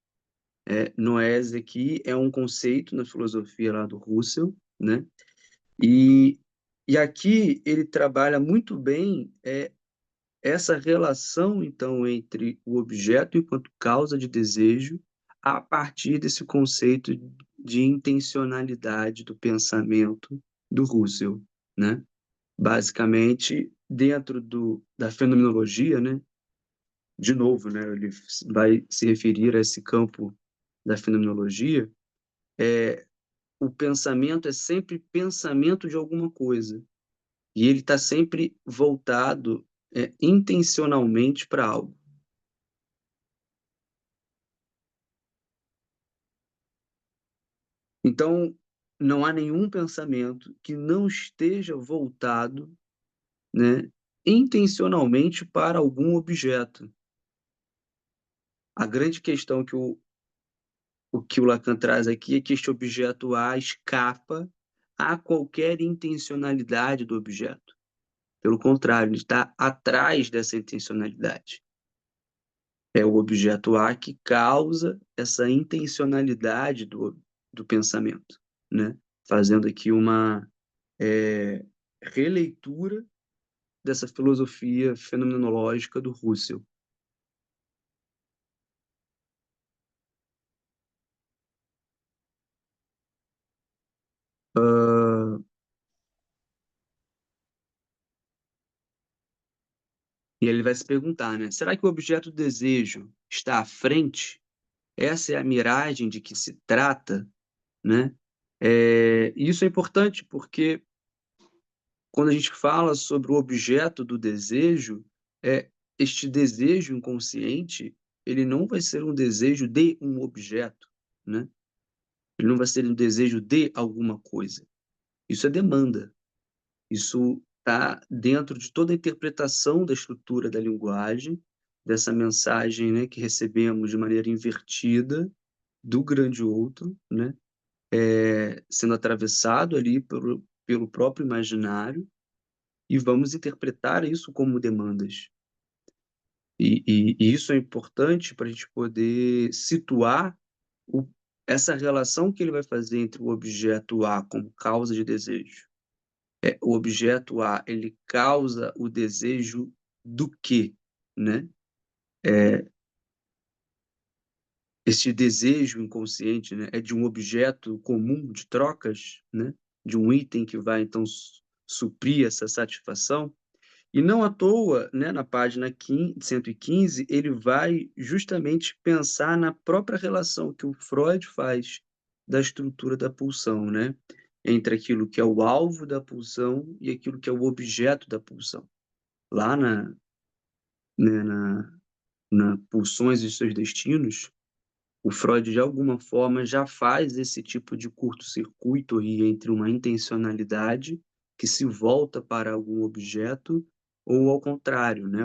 Noese aqui é um conceito na filosofia lá do Russell, né? E, e aqui ele trabalha muito bem essa relação, então, entre o objeto enquanto causa de desejo, a partir desse conceito de intencionalidade do pensamento do Russell, né? Basicamente, dentro da fenomenologia, né? De novo, né? Ele vai se referir a esse campo da fenomenologia. O pensamento é sempre pensamento de alguma coisa. E ele está sempre voltado intencionalmente para algo. Então, não há nenhum pensamento que não esteja voltado, né, intencionalmente para algum objeto. A grande questão o que o Lacan traz aqui é que este objeto A escapa a qualquer intencionalidade do objeto. Pelo contrário, ele está atrás dessa intencionalidade. É o objeto A que causa essa intencionalidade do pensamento, né? Fazendo aqui uma releitura dessa filosofia fenomenológica do Russell. Uh, e ele vai se perguntar, né? Será que o objeto do desejo está à frente? Essa é a miragem de que se trata, né? E isso é importante porque quando a gente fala sobre o objeto do desejo, este desejo inconsciente, ele não vai ser um desejo de um objeto, né? Ele não vai ser um desejo de alguma coisa. Isso é demanda. Isso está dentro de toda a interpretação da estrutura da linguagem, dessa mensagem, né, que recebemos de maneira invertida do grande outro, né? Sendo atravessado ali pelo próprio imaginário, e vamos interpretar isso como demandas. E isso é importante para a gente poder situar o, essa relação que ele vai fazer entre o objeto A como causa de desejo. O objeto A, ele causa o desejo do quê, né? Esse desejo inconsciente, né, é de um objeto comum de trocas, né? De um item que vai, então, suprir essa satisfação. E não à toa, né, na página 115, ele vai justamente pensar na própria relação que o Freud faz da estrutura da pulsão, né? Entre aquilo que é o alvo da pulsão e aquilo que é o objeto da pulsão. Lá né, na Pulsões e seus Destinos, o Freud, de alguma forma, já faz esse tipo de curto-circuito aí entre uma intencionalidade que se volta para algum objeto ou ao contrário, né?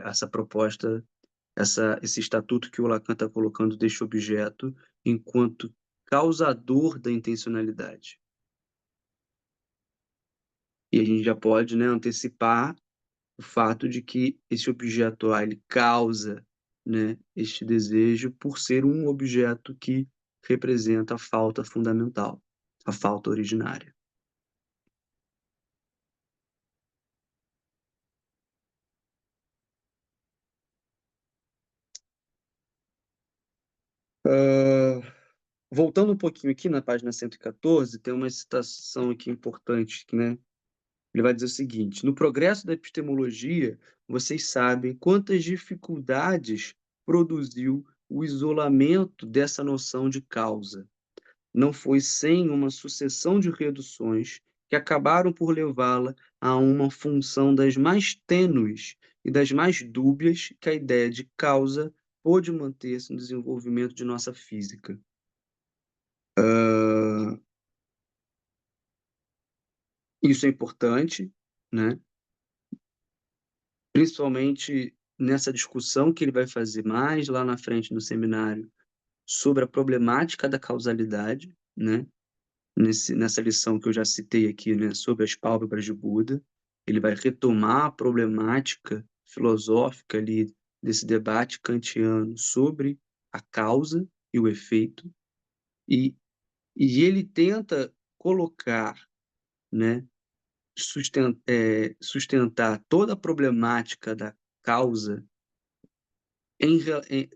Essa proposta, esse estatuto que o Lacan está colocando deste objeto enquanto causador da intencionalidade. E a gente já pode, né, antecipar o fato de que esse objeto A ele causa, né, este desejo por ser um objeto que representa a falta fundamental, a falta originária. Voltando um pouquinho aqui na página 114, tem uma citação aqui importante, né? Ele vai dizer o seguinte: no progresso da epistemologia, vocês sabem quantas dificuldades produziu o isolamento dessa noção de causa. Não foi sem uma sucessão de reduções que acabaram por levá-la a uma função das mais tênues e das mais dúbias que a ideia de causa pôde manter-se no desenvolvimento de nossa física. Isso é importante, né? Principalmente nessa discussão que ele vai fazer mais lá na frente no seminário sobre a problemática da causalidade, né? Nessa lição que eu já citei aqui, né? Sobre as pálpebras de Buda, ele vai retomar a problemática filosófica ali desse debate kantiano sobre a causa e o efeito, e, e ele tenta colocar, né? Sustentar toda a problemática da causa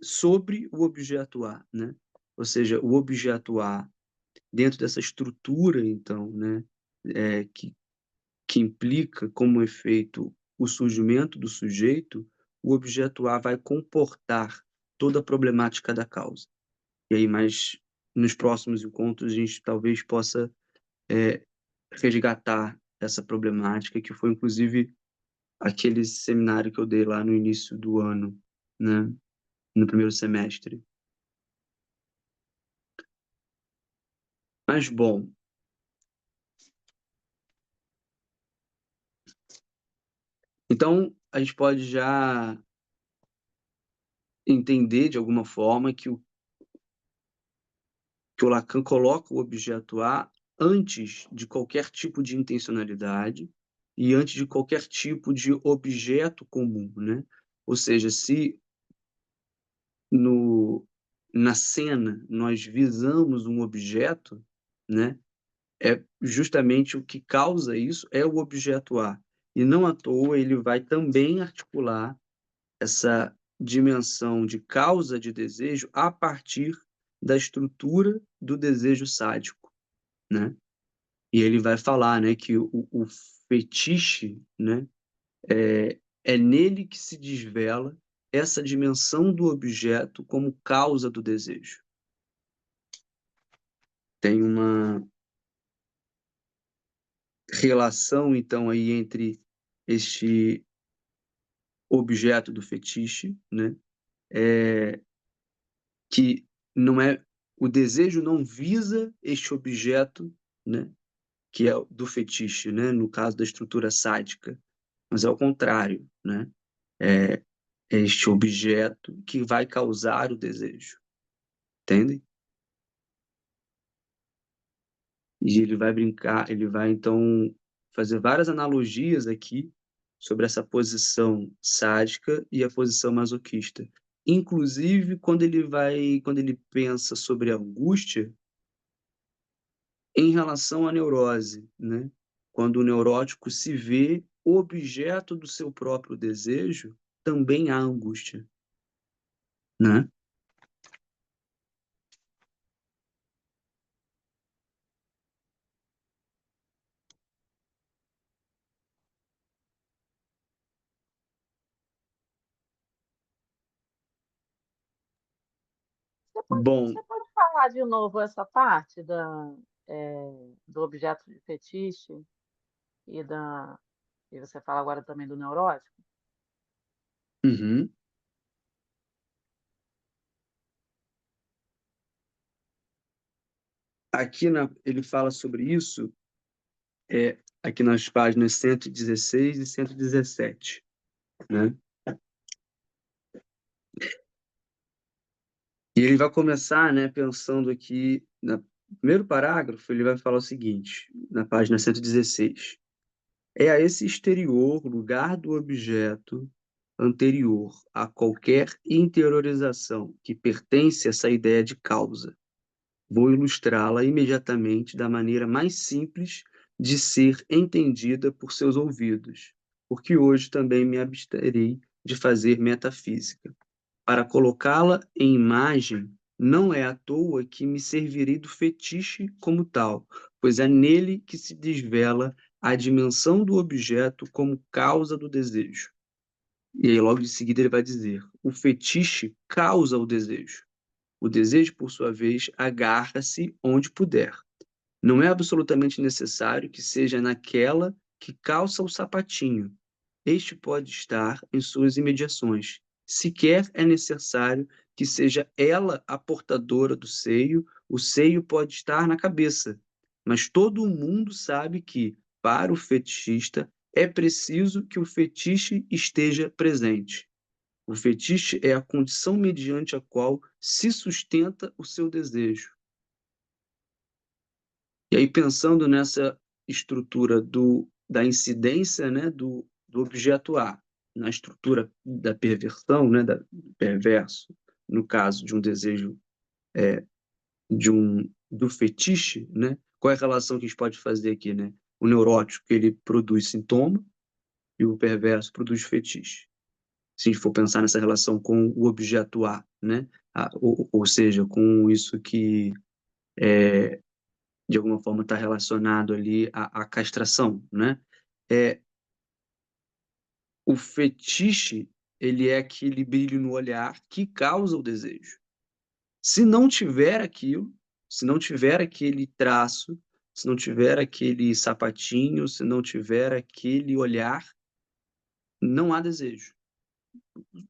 sobre o objeto A, né? Ou seja, o objeto A, dentro dessa estrutura, então, né, que implica como efeito o surgimento do sujeito, o objeto A vai comportar toda a problemática da causa. E aí, mas nos próximos encontros, a gente talvez possa resgatar essa problemática, que foi, inclusive, aquele seminário que eu dei lá no início do ano, né, no primeiro semestre. Mas, bom, então a gente pode já entender, de alguma forma, que o Lacan coloca o objeto A antes de qualquer tipo de intencionalidade e antes de qualquer tipo de objeto comum, né? Ou seja, se no, na cena nós visamos um objeto, né? É justamente o que causa isso é o objeto A. E não à toa ele vai também articular essa dimensão de causa de desejo a partir da estrutura do desejo sádico, né? E ele vai falar, né, que o fetiche, né, é nele que se desvela essa dimensão do objeto como causa do desejo. Tem uma relação, então, aí entre este objeto do fetiche, né, que não é o desejo não visa este objeto, né, que é do fetiche, né, no caso da estrutura sádica, mas é o contrário, né? É este objeto que vai causar o desejo, entende? E ele vai brincar, ele vai então fazer várias analogias aqui sobre essa posição sádica e a posição masoquista. Inclusive, quando ele pensa sobre a angústia, em relação à neurose, né? Quando o neurótico se vê objeto do seu próprio desejo, também há angústia, né? Bom, Você pode falar de novo essa parte do objeto de fetiche e e você fala agora também do neurótico? uhum. Ele fala sobre isso aqui nas páginas 116 e 117, né? E ele vai começar, né, pensando aqui, no primeiro parágrafo, ele vai falar o seguinte, na página 116: é a esse exterior, lugar do objeto, anterior a qualquer interiorização que pertence a essa ideia de causa. Vou ilustrá-la imediatamente da maneira mais simples de ser entendida por seus ouvidos, porque hoje também me absterei de fazer metafísica. Para colocá-la em imagem, não é à toa que me servirei do fetiche como tal, pois é nele que se desvela a dimensão do objeto como causa do desejo. E aí, logo em seguida, ele vai dizer: o fetiche causa o desejo. O desejo, por sua vez, agarra-se onde puder. Não é absolutamente necessário que seja naquela que calça o sapatinho. Este pode estar em suas imediações. Sequer é necessário que seja ela a portadora do seio, o seio pode estar na cabeça. Mas todo mundo sabe que, para o fetichista, é preciso que o fetiche esteja presente. O fetiche é a condição mediante a qual se sustenta o seu desejo. E aí, pensando nessa estrutura da incidência, né, do objeto A, na estrutura da perversão, né, do perverso, no caso de um desejo, do fetiche, né, qual é a relação que a gente pode fazer aqui? Né? O neurótico ele produz sintoma e o perverso produz fetiche. Se a gente for pensar nessa relação com o objeto A, né? Ou seja, com isso que de alguma forma está relacionado ali à castração, né? É, o fetiche, ele é aquele brilho no olhar que causa o desejo. Se não tiver aquilo, se não tiver aquele traço, se não tiver aquele sapatinho, se não tiver aquele olhar, não há desejo.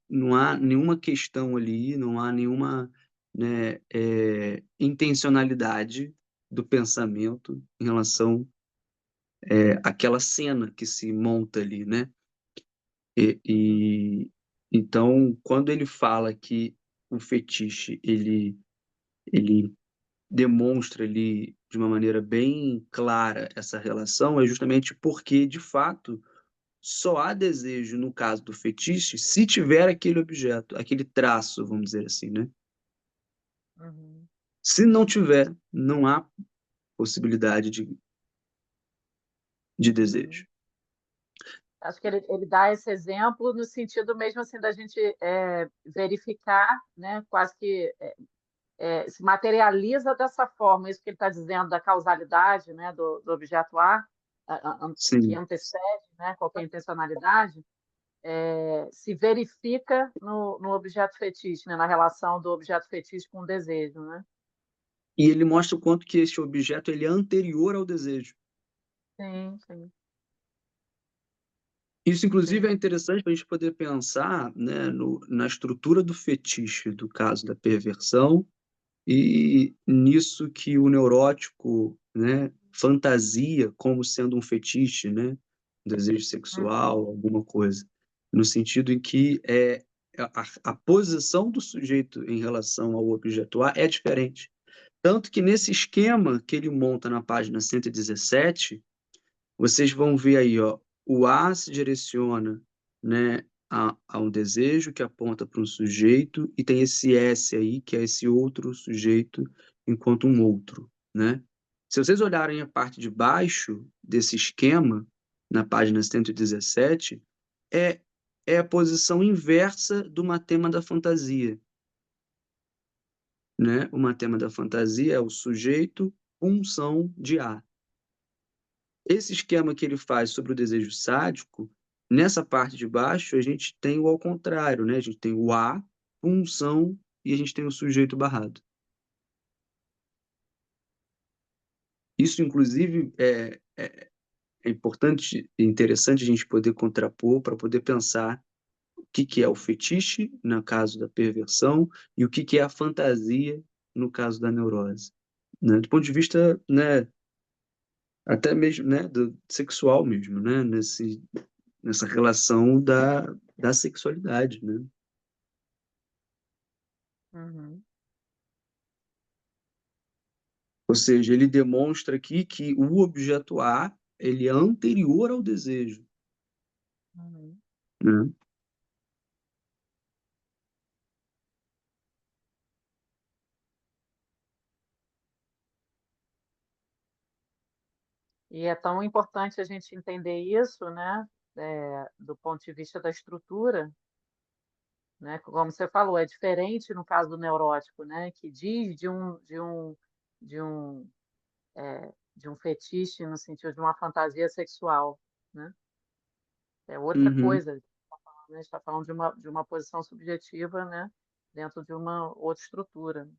Não há nenhuma questão ali, não há nenhuma, né, intencionalidade do pensamento em relação àquela cena que se monta ali, né? E, Uhum. e então, quando ele fala que o fetiche ele demonstra ali de uma maneira bem clara essa relação, é justamente porque, de fato, só há desejo no caso do fetiche se tiver aquele objeto, aquele traço, vamos dizer assim, né? Uhum. Se não tiver, não há possibilidade de desejo. Uhum. Acho que ele dá esse exemplo no sentido mesmo assim da gente verificar, né, quase que se materializa dessa forma, isso que ele está dizendo da causalidade, né, do objeto A, que Sim. antecede, né, qualquer intencionalidade, se verifica no objeto fetiche, né, na relação do objeto fetiche com o desejo, né? E ele mostra o quanto que este objeto ele é anterior ao desejo. Sim, sim, Isso, inclusive, é sim. interessante para a gente poder pensar, né, na estrutura do fetiche, do caso da perversão, e nisso que o neurótico, né, fantasia como sendo um fetiche, né, um desejo Uhum, sexual, alguma coisa, no sentido em que a posição do sujeito em relação ao objeto A é diferente. Tanto que nesse esquema que ele monta na página 117, vocês vão ver aí, ó, o A se direciona, né, a um desejo que aponta para um sujeito e tem esse S aí, que é esse outro sujeito enquanto um outro, né? Se vocês olharem a parte de baixo desse esquema, na página 117, é, é a posição inversa do matema da fantasia, né? O matema da fantasia é o sujeito, função de A. Esse esquema que ele faz sobre o desejo sádico, nessa parte de baixo, a gente tem o ao contrário, né? A gente tem o A, função, e a gente tem o sujeito barrado. Isso, inclusive, é importante e interessante a gente poder contrapor para poder pensar o que é o fetiche, no caso da perversão, e o que é a fantasia, no caso da neurose. Né? Do ponto de vista, né, até mesmo, né, sexual mesmo, né? Nessa relação da sexualidade, né? uhum, Ou seja, ele demonstra aqui que o objeto A ele é anterior ao desejo, uhum. né? E é tão importante a gente entender isso, né, do ponto de vista da estrutura, né, como você falou, é diferente no caso do neurótico, né, que diz de um, de um fetiche no sentido de uma fantasia sexual, né, é outra Uhum. coisa, né, a gente está falando de uma posição subjetiva, né, dentro de uma outra estrutura.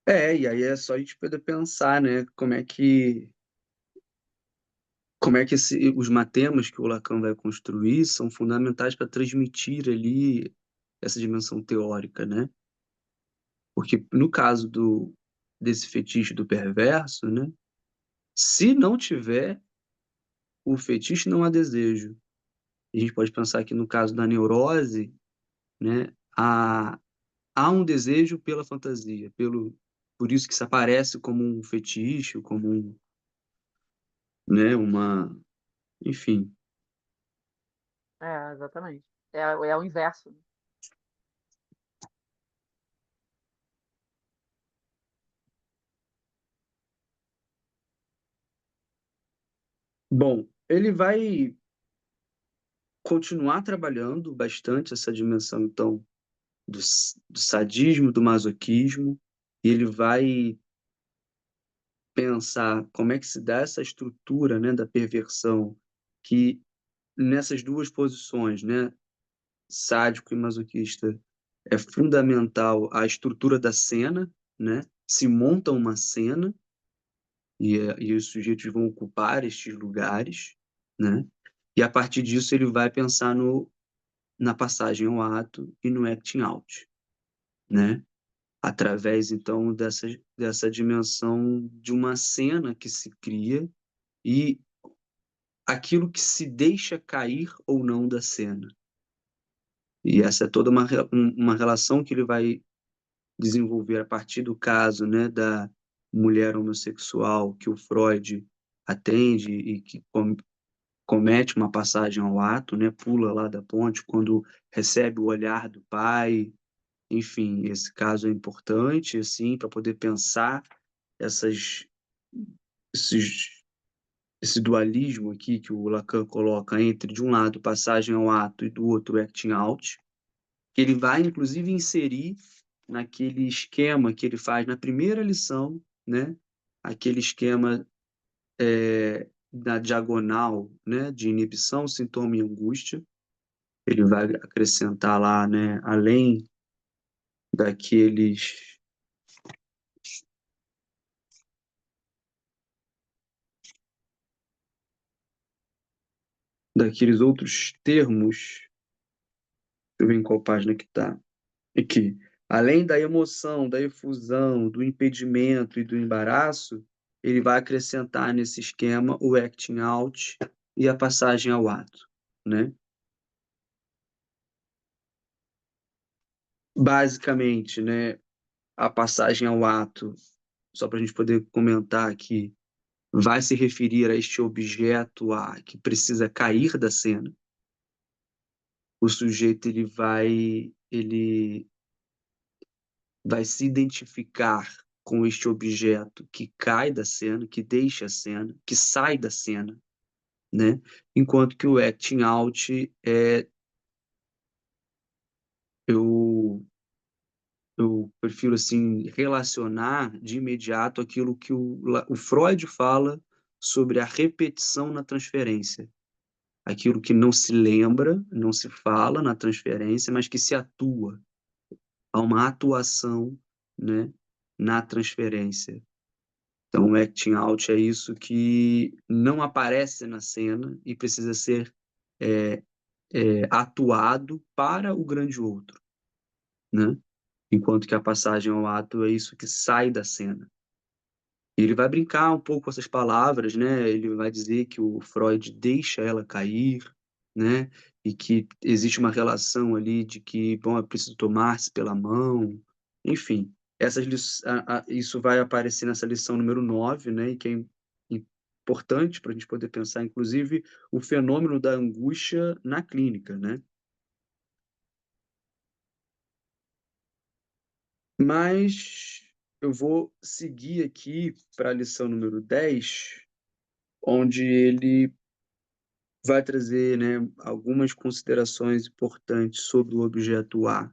E aí é só a gente poder pensar, né, como é que os matemas que o Lacan vai construir são fundamentais para transmitir ali essa dimensão teórica, né? Porque no caso desse fetiche do perverso, né, se não tiver o fetiche, não há desejo. A gente pode pensar que no caso da neurose, né, há um desejo pela fantasia, por isso que se aparece como um fetiche, como né, enfim. É, exatamente. É o inverso, né. Bom, ele vai continuar trabalhando bastante essa dimensão, então, do sadismo, do masoquismo, e ele vai pensar como é que se dá essa estrutura, né, da perversão, que nessas duas posições, né, sádico e masoquista, é fundamental a estrutura da cena, né? Se monta uma cena e os sujeitos vão ocupar estes lugares, né? E a partir disso ele vai pensar na passagem ao ato e no acting out, né? Através então dessa dimensão de uma cena que se cria e aquilo que se deixa cair ou não da cena. E essa é toda uma relação que ele vai desenvolver a partir do caso, né, da mulher homossexual que o Freud atende e que comete uma passagem ao ato, né, pula lá da ponte quando recebe o olhar do pai. Enfim, esse caso é importante, assim, para poder pensar essas, esses, esse dualismo aqui que o Lacan coloca entre, de um lado, passagem ao ato e do outro, acting out, que ele vai, inclusive, inserir naquele esquema que ele faz na primeira lição, né? Aquele esquema da diagonal, né? De inibição, sintoma e angústia. Ele vai acrescentar lá, né? Além daqueles outros termos, deixa eu ver em qual página que está. Aqui. Além da emoção, da efusão, do impedimento e do embaraço, ele vai acrescentar nesse esquema o acting out e a passagem ao ato, né? Basicamente, né, a passagem ao ato, só para a gente poder comentar aqui, vai se referir a este objeto que precisa cair da cena. O sujeito ele vai se identificar com este objeto que cai da cena, que deixa a cena, que sai da cena, né? Enquanto que o acting out eu eu prefiro assim relacionar de imediato aquilo que o Freud fala sobre a repetição na transferência, aquilo que não se lembra, não se fala na transferência, mas que se atua, há uma atuação, né, na transferência. Então, o acting out é isso que não aparece na cena e precisa ser é, atuado para o grande outro, né? Enquanto que a passagem ao ato é isso que sai da cena. E ele vai brincar um pouco com essas palavras, né? Ele vai dizer que o Freud deixa ela cair, né? E que existe uma relação ali de que, bom, é preciso tomar-se pela mão. Enfim, isso vai aparecer nessa lição número 9, né? E que é importante para a gente poder pensar, inclusive, o fenômeno da angústia na clínica, né? Mas eu vou seguir aqui para a lição número 10, onde ele vai trazer, né, algumas considerações importantes sobre o objeto A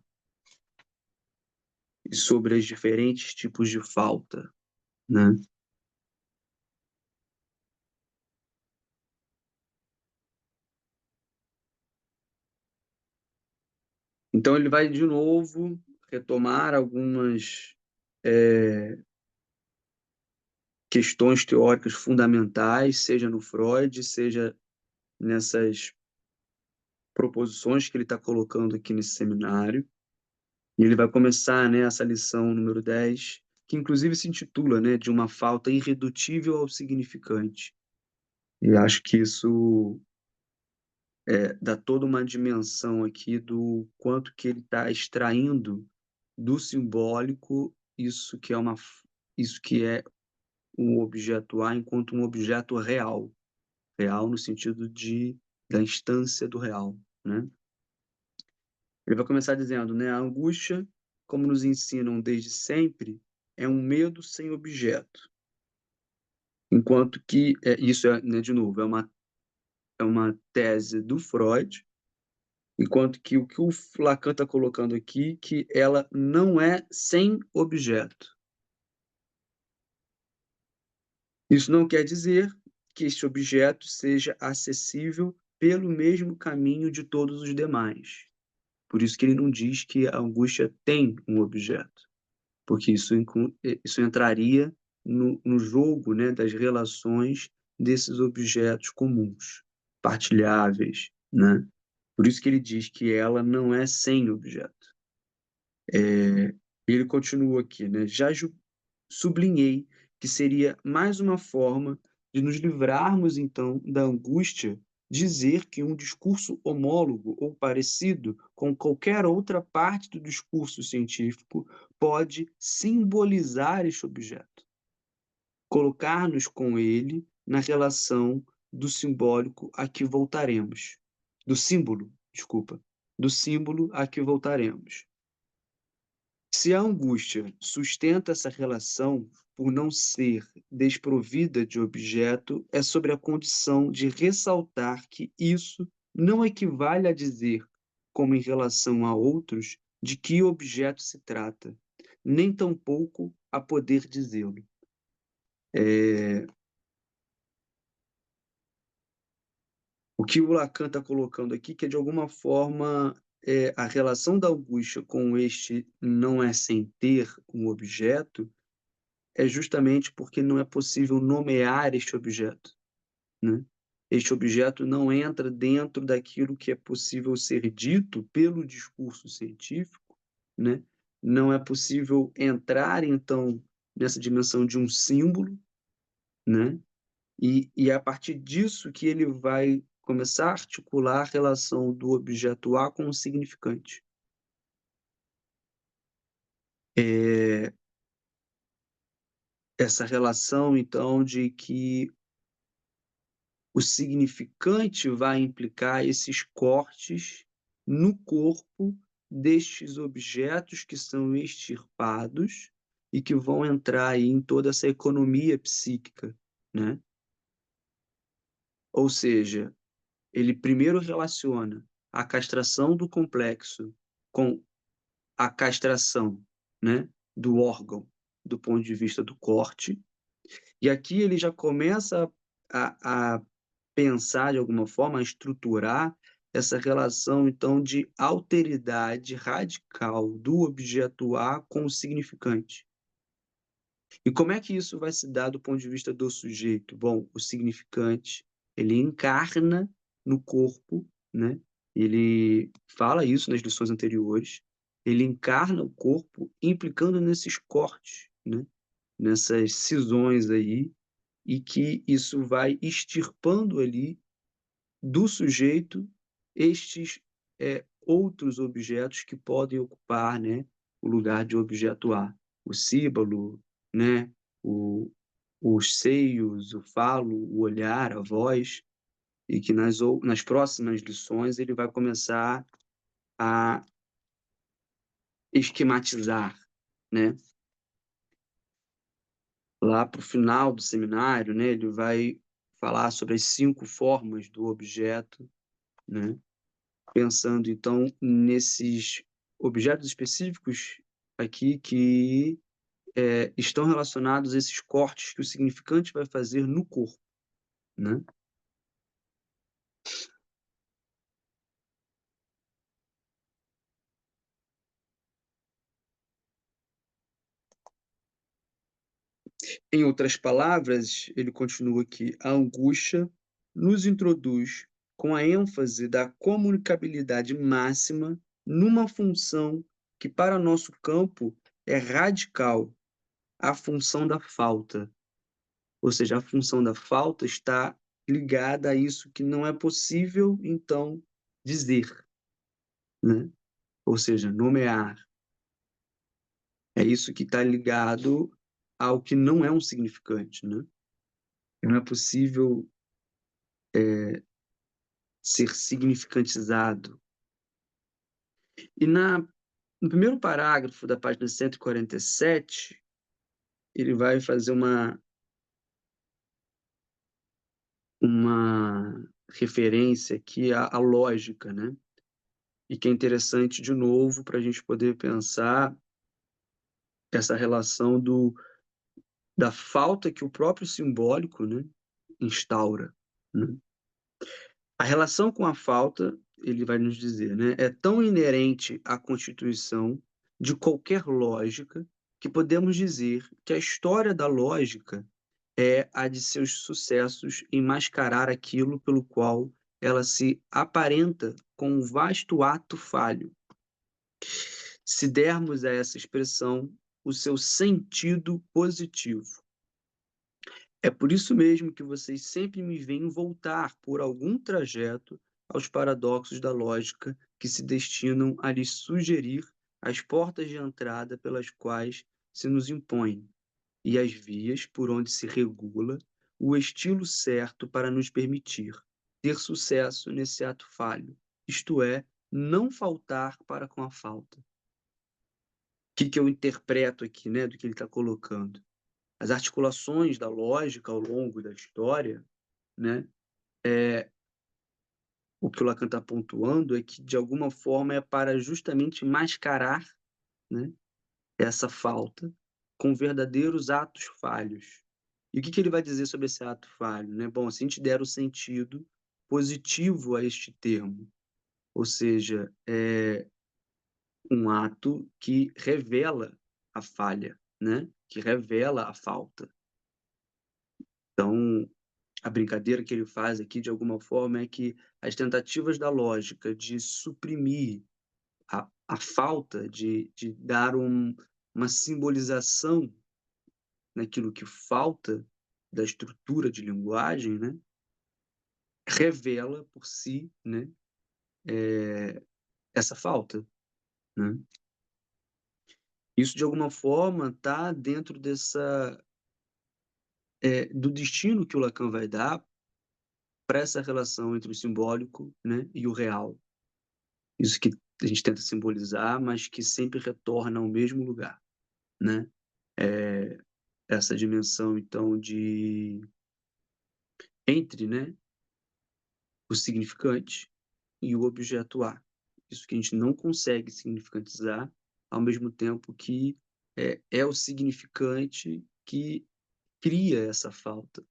e sobre os diferentes tipos de falta, né? Então ele vai de novo retomar algumas questões teóricas fundamentais, seja no Freud, seja nessas proposições que ele está colocando aqui nesse seminário. E ele vai começar, né, essa lição número 10, que inclusive se intitula, né, de uma falta irredutível ao significante. E acho que isso dá toda uma dimensão aqui do quanto que ele está extraindo do simbólico isso que é um objeto A enquanto um objeto real, real no sentido da instância do real, né? Ele vai começar dizendo, né, a angústia, como nos ensinam desde sempre, é um medo sem objeto, enquanto que isso né, de novo, é uma tese do Freud, enquanto que o Lacan está colocando aqui, que ela não é sem objeto. Isso não quer dizer que este objeto seja acessível pelo mesmo caminho de todos os demais. Por isso que ele não diz que a angústia tem um objeto, porque isso entraria no jogo, né, das relações desses objetos comuns, partilháveis, né? Por isso que ele diz que ela não é sem objeto. Ele continua aqui, né? Sublinhei que seria mais uma forma de nos livrarmos, então, da angústia dizer que um discurso homólogo ou parecido com qualquer outra parte do discurso científico pode simbolizar este objeto, colocar-nos com ele na relação do simbólico a que voltaremos, do símbolo, desculpa, do símbolo a que voltaremos. Se a angústia sustenta essa relação por não ser desprovida de objeto, é sobre a condição de ressaltar que isso não equivale a dizer, como em relação a outros, de que objeto se trata, nem tampouco a poder dizê-lo. O que o Lacan está colocando aqui, que é de alguma forma a relação da angústia com este não é sem ter um objeto, é justamente porque não é possível nomear este objeto, né? Este objeto não entra dentro daquilo que é possível ser dito pelo discurso científico, né? Não é possível entrar, então, nessa dimensão de um símbolo, né? E é a partir disso que ele vai começar a articular a relação do objeto A com o significante. Essa relação, então, de que o significante vai implicar esses cortes no corpo destes objetos que são extirpados e que vão entrar aí em toda essa economia psíquica, né? Ou seja, ele primeiro relaciona a castração do complexo com a castração, né, do órgão do ponto de vista do corte, e aqui ele já começa a pensar de alguma forma, a estruturar essa relação, então, de alteridade radical do objeto A com o significante. E como é que isso vai se dar do ponto de vista do sujeito? Bom, o significante, ele encarna no corpo, né? Ele fala isso nas lições anteriores, ele encarna o corpo implicando nesses cortes, né? Nessas cisões aí, e que isso vai extirpando ali do sujeito estes outros objetos que podem ocupar, né, o lugar de objeto A. O símbolo, né, o, os seios, o falo, o olhar, a voz, e que nas próximas lições ele vai começar a esquematizar, né? lá para o final do seminário, né, ele vai falar sobre as 5 formas do objeto, né, pensando então nesses objetos específicos aqui que estão relacionados a esses cortes que o significante vai fazer no corpo, né? Em outras palavras, ele continua aqui, a angústia nos introduz com a ênfase da comunicabilidade máxima numa função que, para nosso campo, é radical, a função da falta. Ou seja, a função da falta está ligada a isso que não é possível, então, dizer, né? Ou seja, nomear. É isso que está ligado ao que não é um significante, né? Não é possível ser significantizado. E no primeiro parágrafo da página 147, ele vai fazer uma referência aqui à lógica, né? E que é interessante, de novo, para a gente poder pensar essa relação da falta que o próprio simbólico, né, instaura, né? A relação com a falta, ele vai nos dizer, né, é tão inerente à constituição de qualquer lógica que podemos dizer que a história da lógica é a de seus sucessos em mascarar aquilo pelo qual ela se aparenta com um vasto ato falho. Se dermos a essa expressão o seu sentido positivo. É por isso mesmo que vocês sempre me veem voltar por algum trajeto aos paradoxos da lógica que se destinam a lhes sugerir as portas de entrada pelas quais se nos impõe e as vias por onde se regula o estilo certo para nos permitir ter sucesso nesse ato falho, isto é, não faltar para com a falta. O que eu interpreto aqui, né, do que ele está colocando? As articulações da lógica ao longo da história, né, o que o Lacan está pontuando é que, de alguma forma, é para justamente mascarar, né, essa falta com verdadeiros atos falhos. E o que ele vai dizer sobre esse ato falho? Né? Bom, se a gente der o sentido positivo a este termo, ou seja, é um ato que revela a falha, né? Que revela a falta. Então, a brincadeira que ele faz aqui, de alguma forma, é que as tentativas da lógica de suprimir a falta, de dar uma simbolização naquilo que falta da estrutura de linguagem, né, revela por si, né, essa falta, né? Isso, de alguma forma, está dentro do destino que o Lacan vai dar para essa relação entre o simbólico, né, e o real. Isso que a gente tenta simbolizar, mas que sempre retorna ao mesmo lugar, né? Essa dimensão, então, entre, né, o significante e o objeto A. Isso que a gente não consegue significantizar, ao mesmo tempo que é o significante que cria essa falta,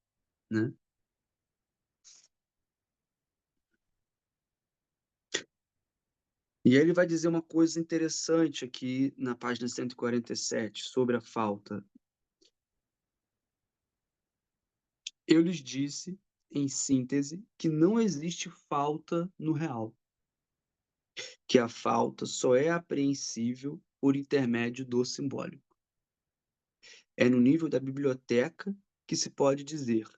né? E aí ele vai dizer uma coisa interessante aqui na página 147 sobre a falta. Eu lhes disse, em síntese, que não existe falta no real, que a falta só é apreensível por intermédio do simbólico. É no nível da biblioteca que se pode dizer: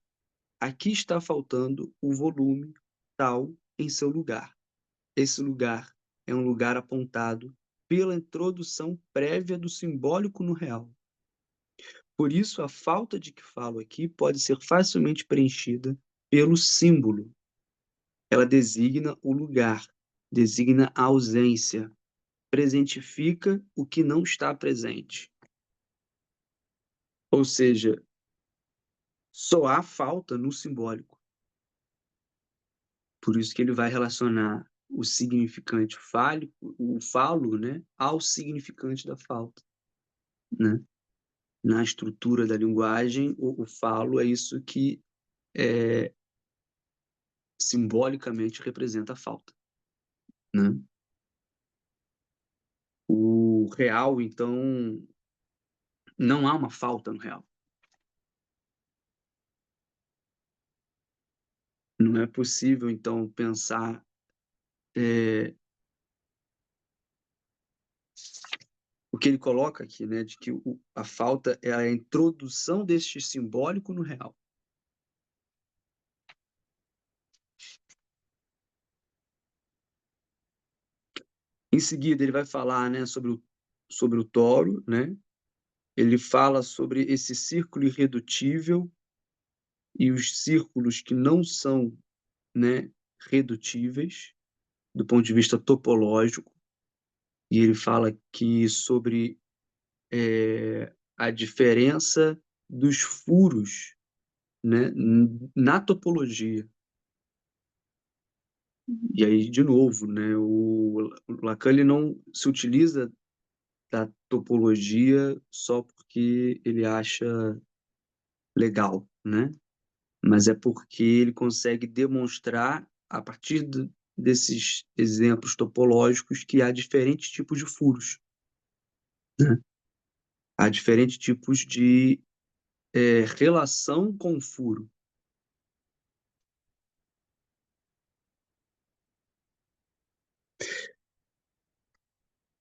aqui está faltando o volume tal em seu lugar. Esse lugar é um lugar apontado pela introdução prévia do simbólico no real. Por isso, a falta de que falo aqui pode ser facilmente preenchida pelo símbolo. Ela designa o lugar, designa a ausência, presentifica o que não está presente. Ou seja, Só há falta no simbólico. Por isso que ele vai relacionar o significante fálico, o falo, né, ao significante da falta, né? Na estrutura da linguagem, o falo é isso que simbolicamente representa a falta, né? O real, então, não há uma falta no real. Não é possível, então, pensar o que ele coloca aqui, né, de que a falta é a introdução deste simbólico no real. Em seguida, ele vai falar, né, sobre o toro, né? Ele fala sobre esse círculo irredutível e os círculos que não são, né, redutíveis do ponto de vista topológico. E ele fala que sobre a diferença dos furos, né, na topologia. E aí, de novo, né, o Lacan ele não se utiliza da topologia só porque ele acha legal, né? Mas é porque ele consegue demonstrar, a partir desses exemplos topológicos, que há diferentes tipos de furos, né? Há diferentes tipos de relação com o furo.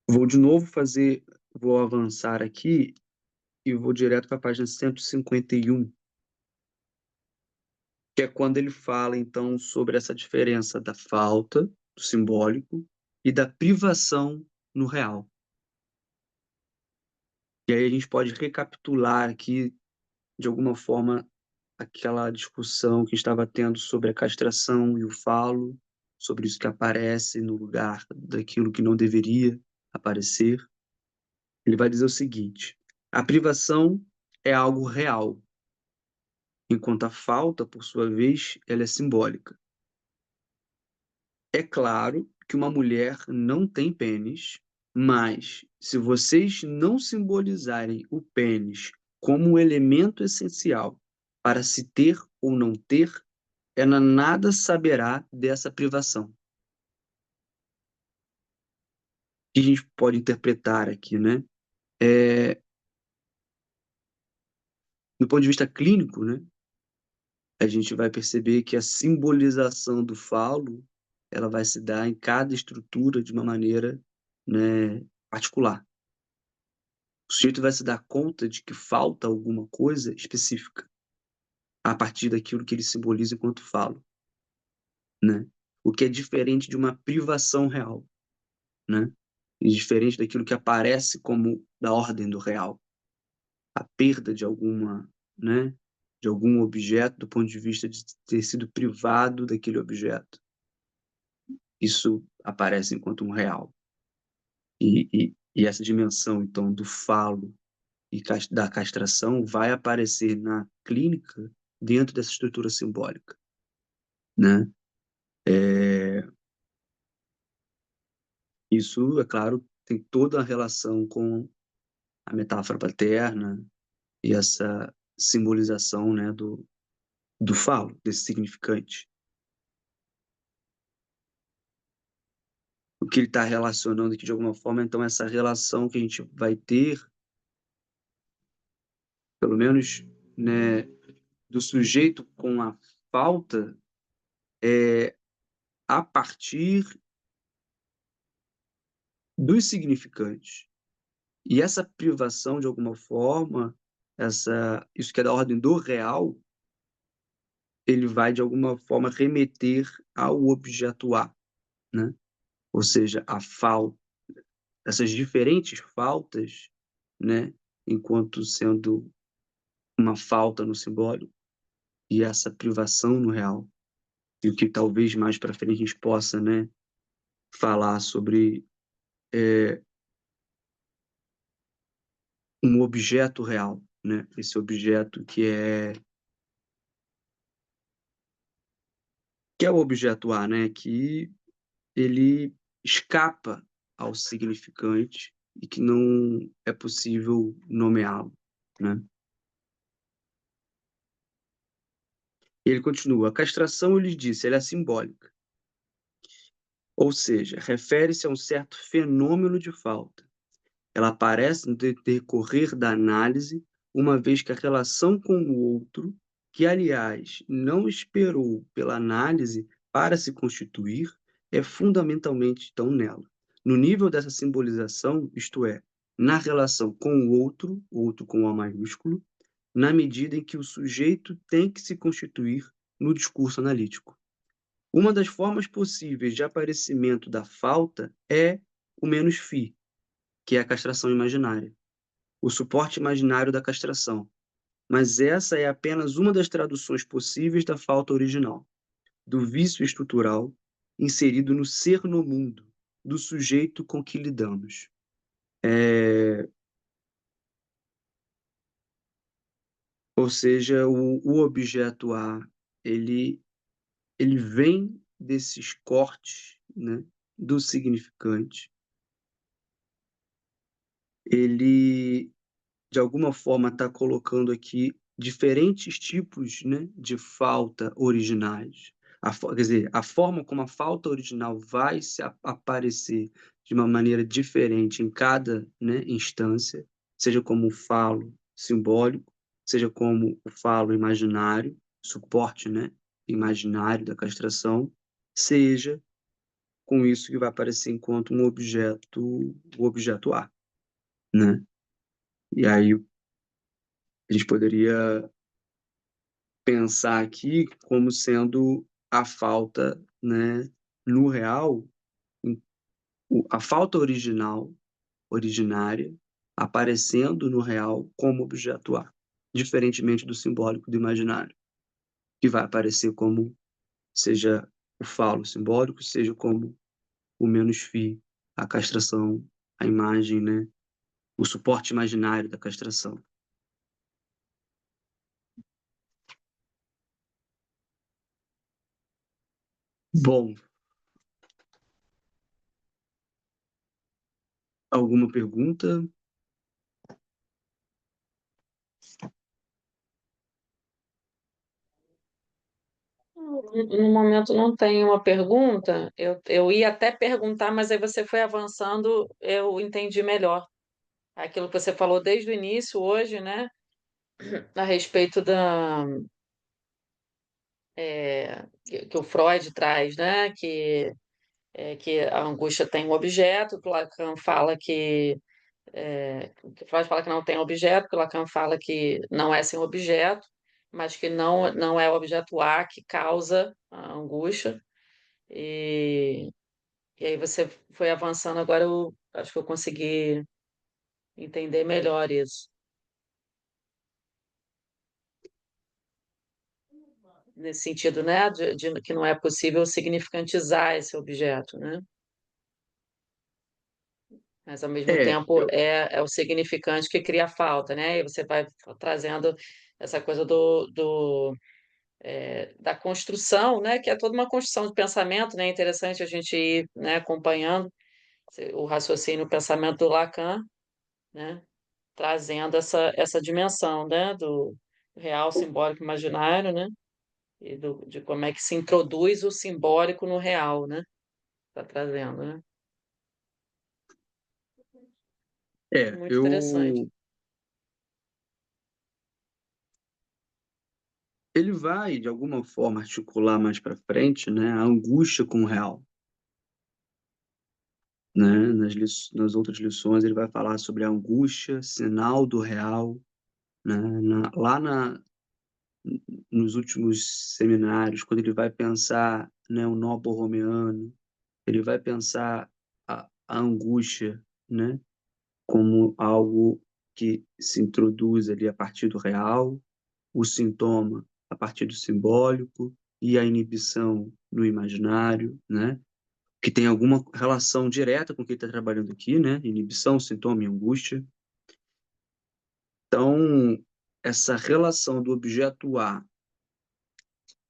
Vou de novo vou avançar aqui e vou direto para a página 151, que é quando ele fala, então, sobre essa diferença da falta, do simbólico, e da privação no real. E aí a gente pode recapitular aqui, de alguma forma, aquela discussão que estava tendo sobre a castração e o falo, sobre isso que aparece no lugar daquilo que não deveria aparecer. Ele vai dizer o seguinte: a privação é algo real, enquanto a falta, por sua vez, ela é simbólica. É claro que uma mulher não tem pênis, mas se vocês não simbolizarem o pênis como um elemento essencial para se ter ou não ter, ela nada saberá dessa privação. O que a gente pode interpretar aqui, né? Do ponto de vista clínico, né? A gente vai perceber que a simbolização do falo, ela vai se dar em cada estrutura de uma maneira, né, particular. O sujeito vai se dar conta de que falta alguma coisa específica a partir daquilo que ele simboliza enquanto falo, né? O que é diferente de uma privação real, né? E diferente daquilo que aparece como da ordem do real. A perda de alguma, né? De algum objeto do ponto de vista de ter sido privado daquele objeto. Isso aparece enquanto um real. E essa dimensão, então, do falo e da castração vai aparecer na clínica dentro dessa estrutura simbólica, né? Isso, é claro, tem toda a relação com a metáfora paterna e essa simbolização, né, do falo, desse significante. O que ele está relacionando aqui de alguma forma, então, essa relação que a gente vai ter, pelo menos, né, do sujeito com a falta, a partir dos significantes. E essa privação, de alguma forma, isso que é da ordem do real, ele vai, de alguma forma, remeter ao objeto A, né? Ou seja, a falta, essas diferentes faltas, né? Enquanto sendo uma falta no simbólico e essa privação no real. E o que talvez mais para frente a gente possa, né, falar sobre um objeto real, né? Esse objeto que é que é o objeto A, né? Que ele escapa ao significante e que não é possível nomeá-lo, né? E ele continua: a castração, eu lhes disse, ela é simbólica, ou seja, refere-se a um certo fenômeno de falta. Ela aparece no decorrer da análise, uma vez que a relação com o outro, que aliás não esperou pela análise para se constituir, é fundamentalmente então nela. No nível dessa simbolização, isto é, na relação com o outro com O maiúsculo, na medida em que o sujeito tem que se constituir no discurso analítico. Uma das formas possíveis de aparecimento da falta é o menos fi, que é a castração imaginária, o suporte imaginário da castração. Mas essa é apenas uma das traduções possíveis da falta original, do vício estrutural inserido no ser no mundo, do sujeito com que lidamos. Ou seja, o objeto A, ele, ele vem desses cortes, né, do significante. Ele de alguma forma está colocando aqui diferentes tipos, né, de falta originais. Quer dizer, a forma como a falta original vai se aparecer de uma maneira diferente em cada, né, instância, seja como o falo simbólico, seja como o falo imaginário, suporte, né, imaginário da castração, seja com isso que vai aparecer enquanto um objeto, o objeto A, né? E aí a gente poderia pensar aqui como sendo a falta, né, no real, a falta originária, aparecendo no real como objeto A, diferentemente do simbólico do imaginário, que vai aparecer como seja o falo simbólico, seja como o menos fi, a castração, a imagem, né, o suporte imaginário da castração. Bom, alguma pergunta? No momento não tem uma pergunta. Eu ia até perguntar, mas aí você foi avançando, eu entendi melhor. Aquilo que você falou desde o início hoje, né? A respeito que o Freud traz, né? Que a angústia tem um objeto, que o Lacan fala que Freud fala que não tem objeto, que o Lacan fala que não é sem objeto, mas que não é o objeto A que causa a angústia. E, e aí você foi avançando, agora eu acho que eu consegui entender melhor isso. Nesse sentido, né, de que não é possível significantizar esse objeto, né? Mas ao mesmo É, tempo é o significante que cria a falta, né? E você vai trazendo essa coisa da construção, né? Que é toda uma construção de pensamento, né? É interessante a gente ir, né, acompanhando o raciocínio, o pensamento do Lacan, né? Trazendo essa dimensão, né? Do real, simbólico, imaginário, né? E de como é que se introduz o simbólico no real, né? Está trazendo, né? Muito interessante. eu ele vai, de alguma forma, articular mais para frente, né, a angústia com o real. Né? Nas outras lições, ele vai falar sobre a angústia, sinal do real. Né? Nos últimos seminários, quando ele vai pensar, né, o nó borromeano, ele vai pensar a angústia, né, como algo que se introduz ali a partir do real, o sintoma a partir do simbólico e a inibição no imaginário, né? Que tem alguma relação direta com o que ele está trabalhando aqui, né? Inibição, sintoma e angústia. Então, essa relação do objeto A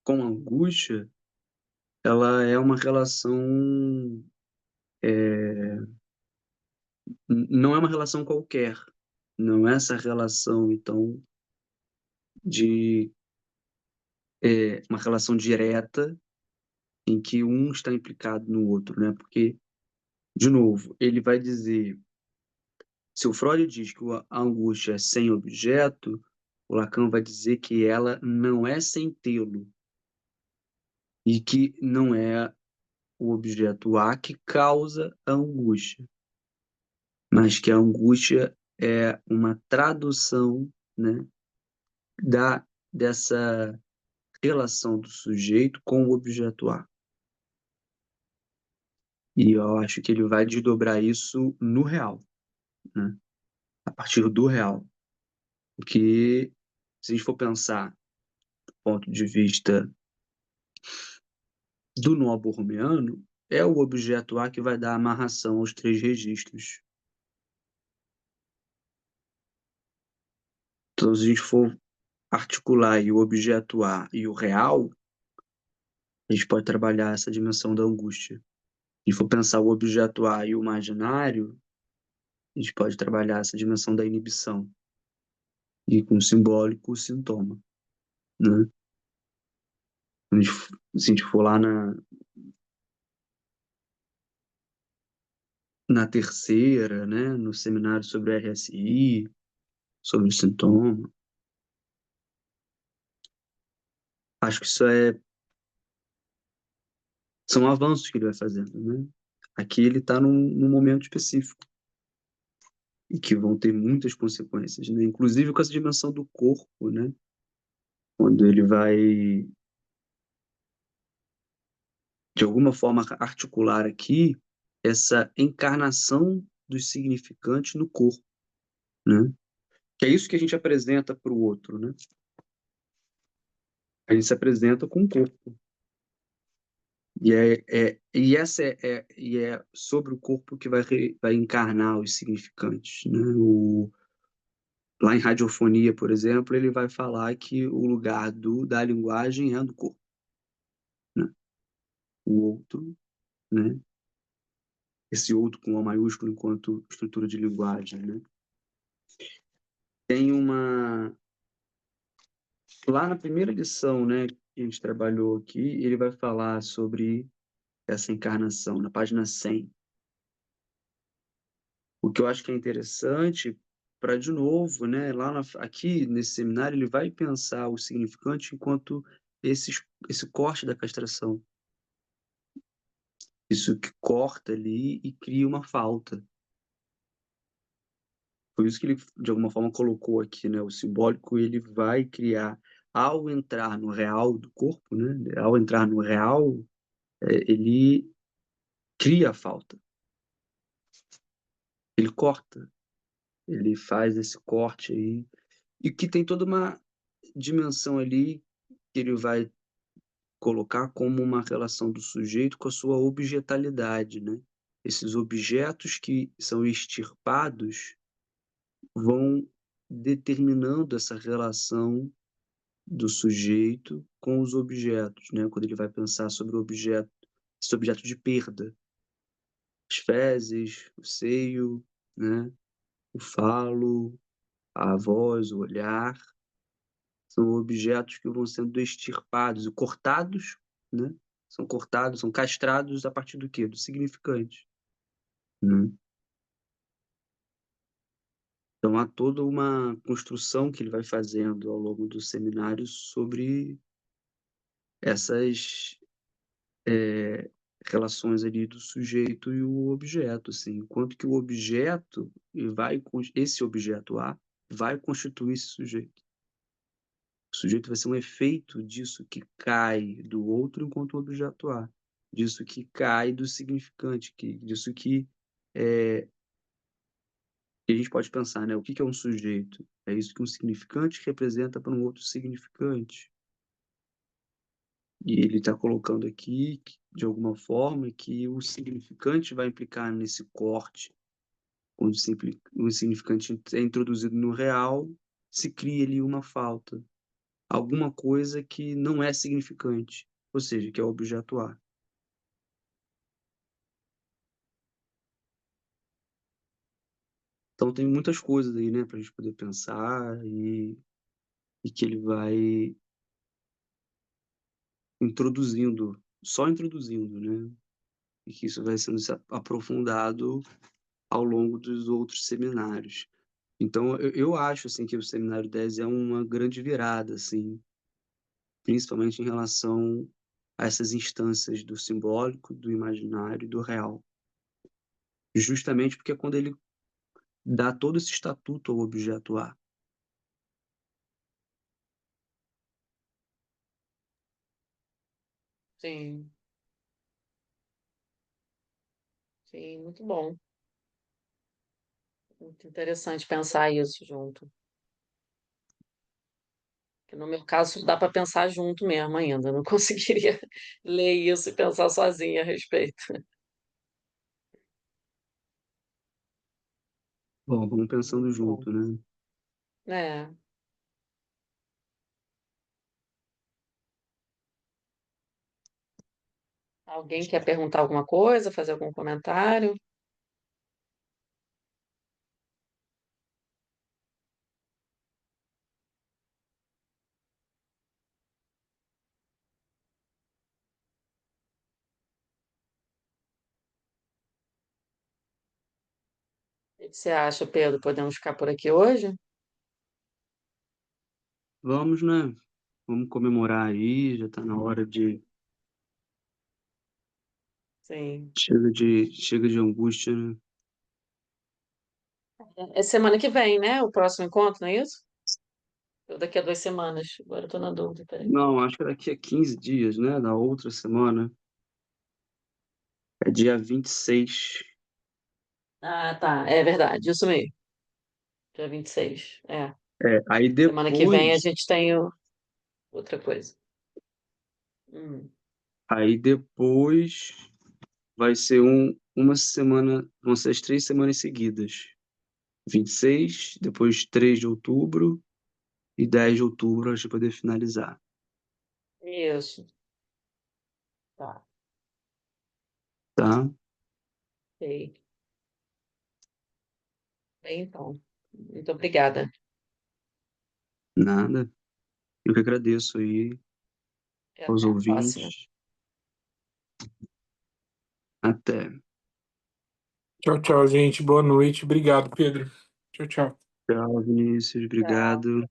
com a angústia ela é uma relação, não é uma relação qualquer, não é essa relação, então, de uma relação direta em que um está implicado no outro, né? Porque, de novo, ele vai dizer, se o Freud diz que a angústia é sem objeto, o Lacan vai dizer que ela não é sem tê-lo e que não é o objeto A que causa a angústia, mas que a angústia é uma tradução, né, dessa relação do sujeito com o objeto A. E eu acho que ele vai desdobrar isso no real, né, a partir do real. Porque, se a gente for pensar do ponto de vista do nó borromeano, é o objeto A que vai dar amarração aos três registros. Então, se a gente for articular aí o objeto A e o real, a gente pode trabalhar essa dimensão da angústia. Se for pensar o objeto A e o imaginário, a gente pode trabalhar essa dimensão da inibição. E com o simbólico, o sintoma, né? Se a gente for lá na terceira, né, no seminário sobre RSI, sobre o sintoma, acho que são avanços que ele vai fazendo, né? Aqui ele está num momento específico e que vão ter muitas consequências, né? Inclusive com essa dimensão do corpo, né? Quando ele vai, de alguma forma, articular aqui essa encarnação dos significantes no corpo, né? Que é isso que a gente apresenta para o outro, né? A gente se apresenta com o corpo. E é sobre o corpo que vai encarnar os significantes, né? Lá em radiofonia, por exemplo, ele vai falar que o lugar da linguagem é do corpo, né? O outro, né? Esse outro com O maiúsculo enquanto estrutura de linguagem, né? Tem uma... Lá na primeira lição, né, que a gente trabalhou aqui, ele vai falar sobre essa encarnação, na página 100. O que eu acho que é interessante para, de novo, né, aqui nesse seminário, ele vai pensar o significante enquanto esse corte da castração. Isso que corta ali e cria uma falta. Por isso que ele, de alguma forma, colocou aqui, né, o simbólico, ele vai criar, ao entrar no real do corpo, né, ao entrar no real, ele cria a falta. Ele corta, ele faz esse corte aí, e que tem toda uma dimensão ali que ele vai colocar como uma relação do sujeito com a sua objetalidade, né? Esses objetos que são extirpados vão determinando essa relação do sujeito com os objetos, né? Quando ele vai pensar sobre o objeto, esse objeto de perda, as fezes, o seio, né? O falo, a voz, o olhar, são objetos que vão sendo extirpados e cortados, né? São cortados, são castrados a partir do quê? Do significante, né? Então há toda uma construção que ele vai fazendo ao longo do seminário sobre essas relações ali do sujeito e o objeto, assim, enquanto que o objeto esse objeto A vai constituir esse sujeito. O sujeito vai ser um efeito disso que cai do outro enquanto objeto A, disso que cai do significante, disso que a gente pode pensar, né? O que é um sujeito? É isso que um significante representa para um outro significante. E ele está colocando aqui, de alguma forma, que o significante vai implicar nesse corte. Quando o significante é introduzido no real, se cria ali uma falta. Alguma coisa que não é significante, ou seja, que é o objeto A. Então tem muitas coisas aí, né, para a gente poder pensar e que ele vai introduzindo, só introduzindo, né, e que isso vai sendo aprofundado ao longo dos outros seminários. Então eu acho, assim, que o Seminário 10 é uma grande virada, assim, principalmente em relação a essas instâncias do simbólico, do imaginário e do real. Justamente porque é quando ele dá todo esse estatuto ao objeto A. Sim, sim, muito bom. Muito interessante pensar isso junto. Que no meu caso dá para pensar junto mesmo ainda. Eu não conseguiria ler isso e pensar sozinha a respeito. Bom, vamos pensando Muito bom. junto, né. É. Alguém quer perguntar alguma coisa, fazer algum comentário? O que você acha, Pedro? Podemos ficar por aqui hoje? Vamos, né, vamos comemorar aí, já tá na hora de Sim. chega de angústia, né. É semana que vem, né? O próximo encontro, não é isso? Ou daqui a 2 semanas? Agora eu tô na dúvida, peraí. Não, acho que daqui a 15 dias, né, da outra semana, é dia 26. Ah, tá. É verdade, isso mesmo. Dia 26. É. É, aí Semana que vem a depois gente tem outra coisa. Hum. aí depois vai ser uma semana, vão ser as 3 semanas seguidas. 26, depois 3 de outubro e 10 de outubro, a gente poder finalizar, Isso. Tá. tá? Ok. Bem, então. Muito obrigada. Nada. Eu que agradeço aí E aos até a próxima. ouvintes. Até. Tchau, tchau, gente. Boa noite. Obrigado, Pedro. Tchau, tchau. Tchau, Vinícius. Tchau. Obrigado.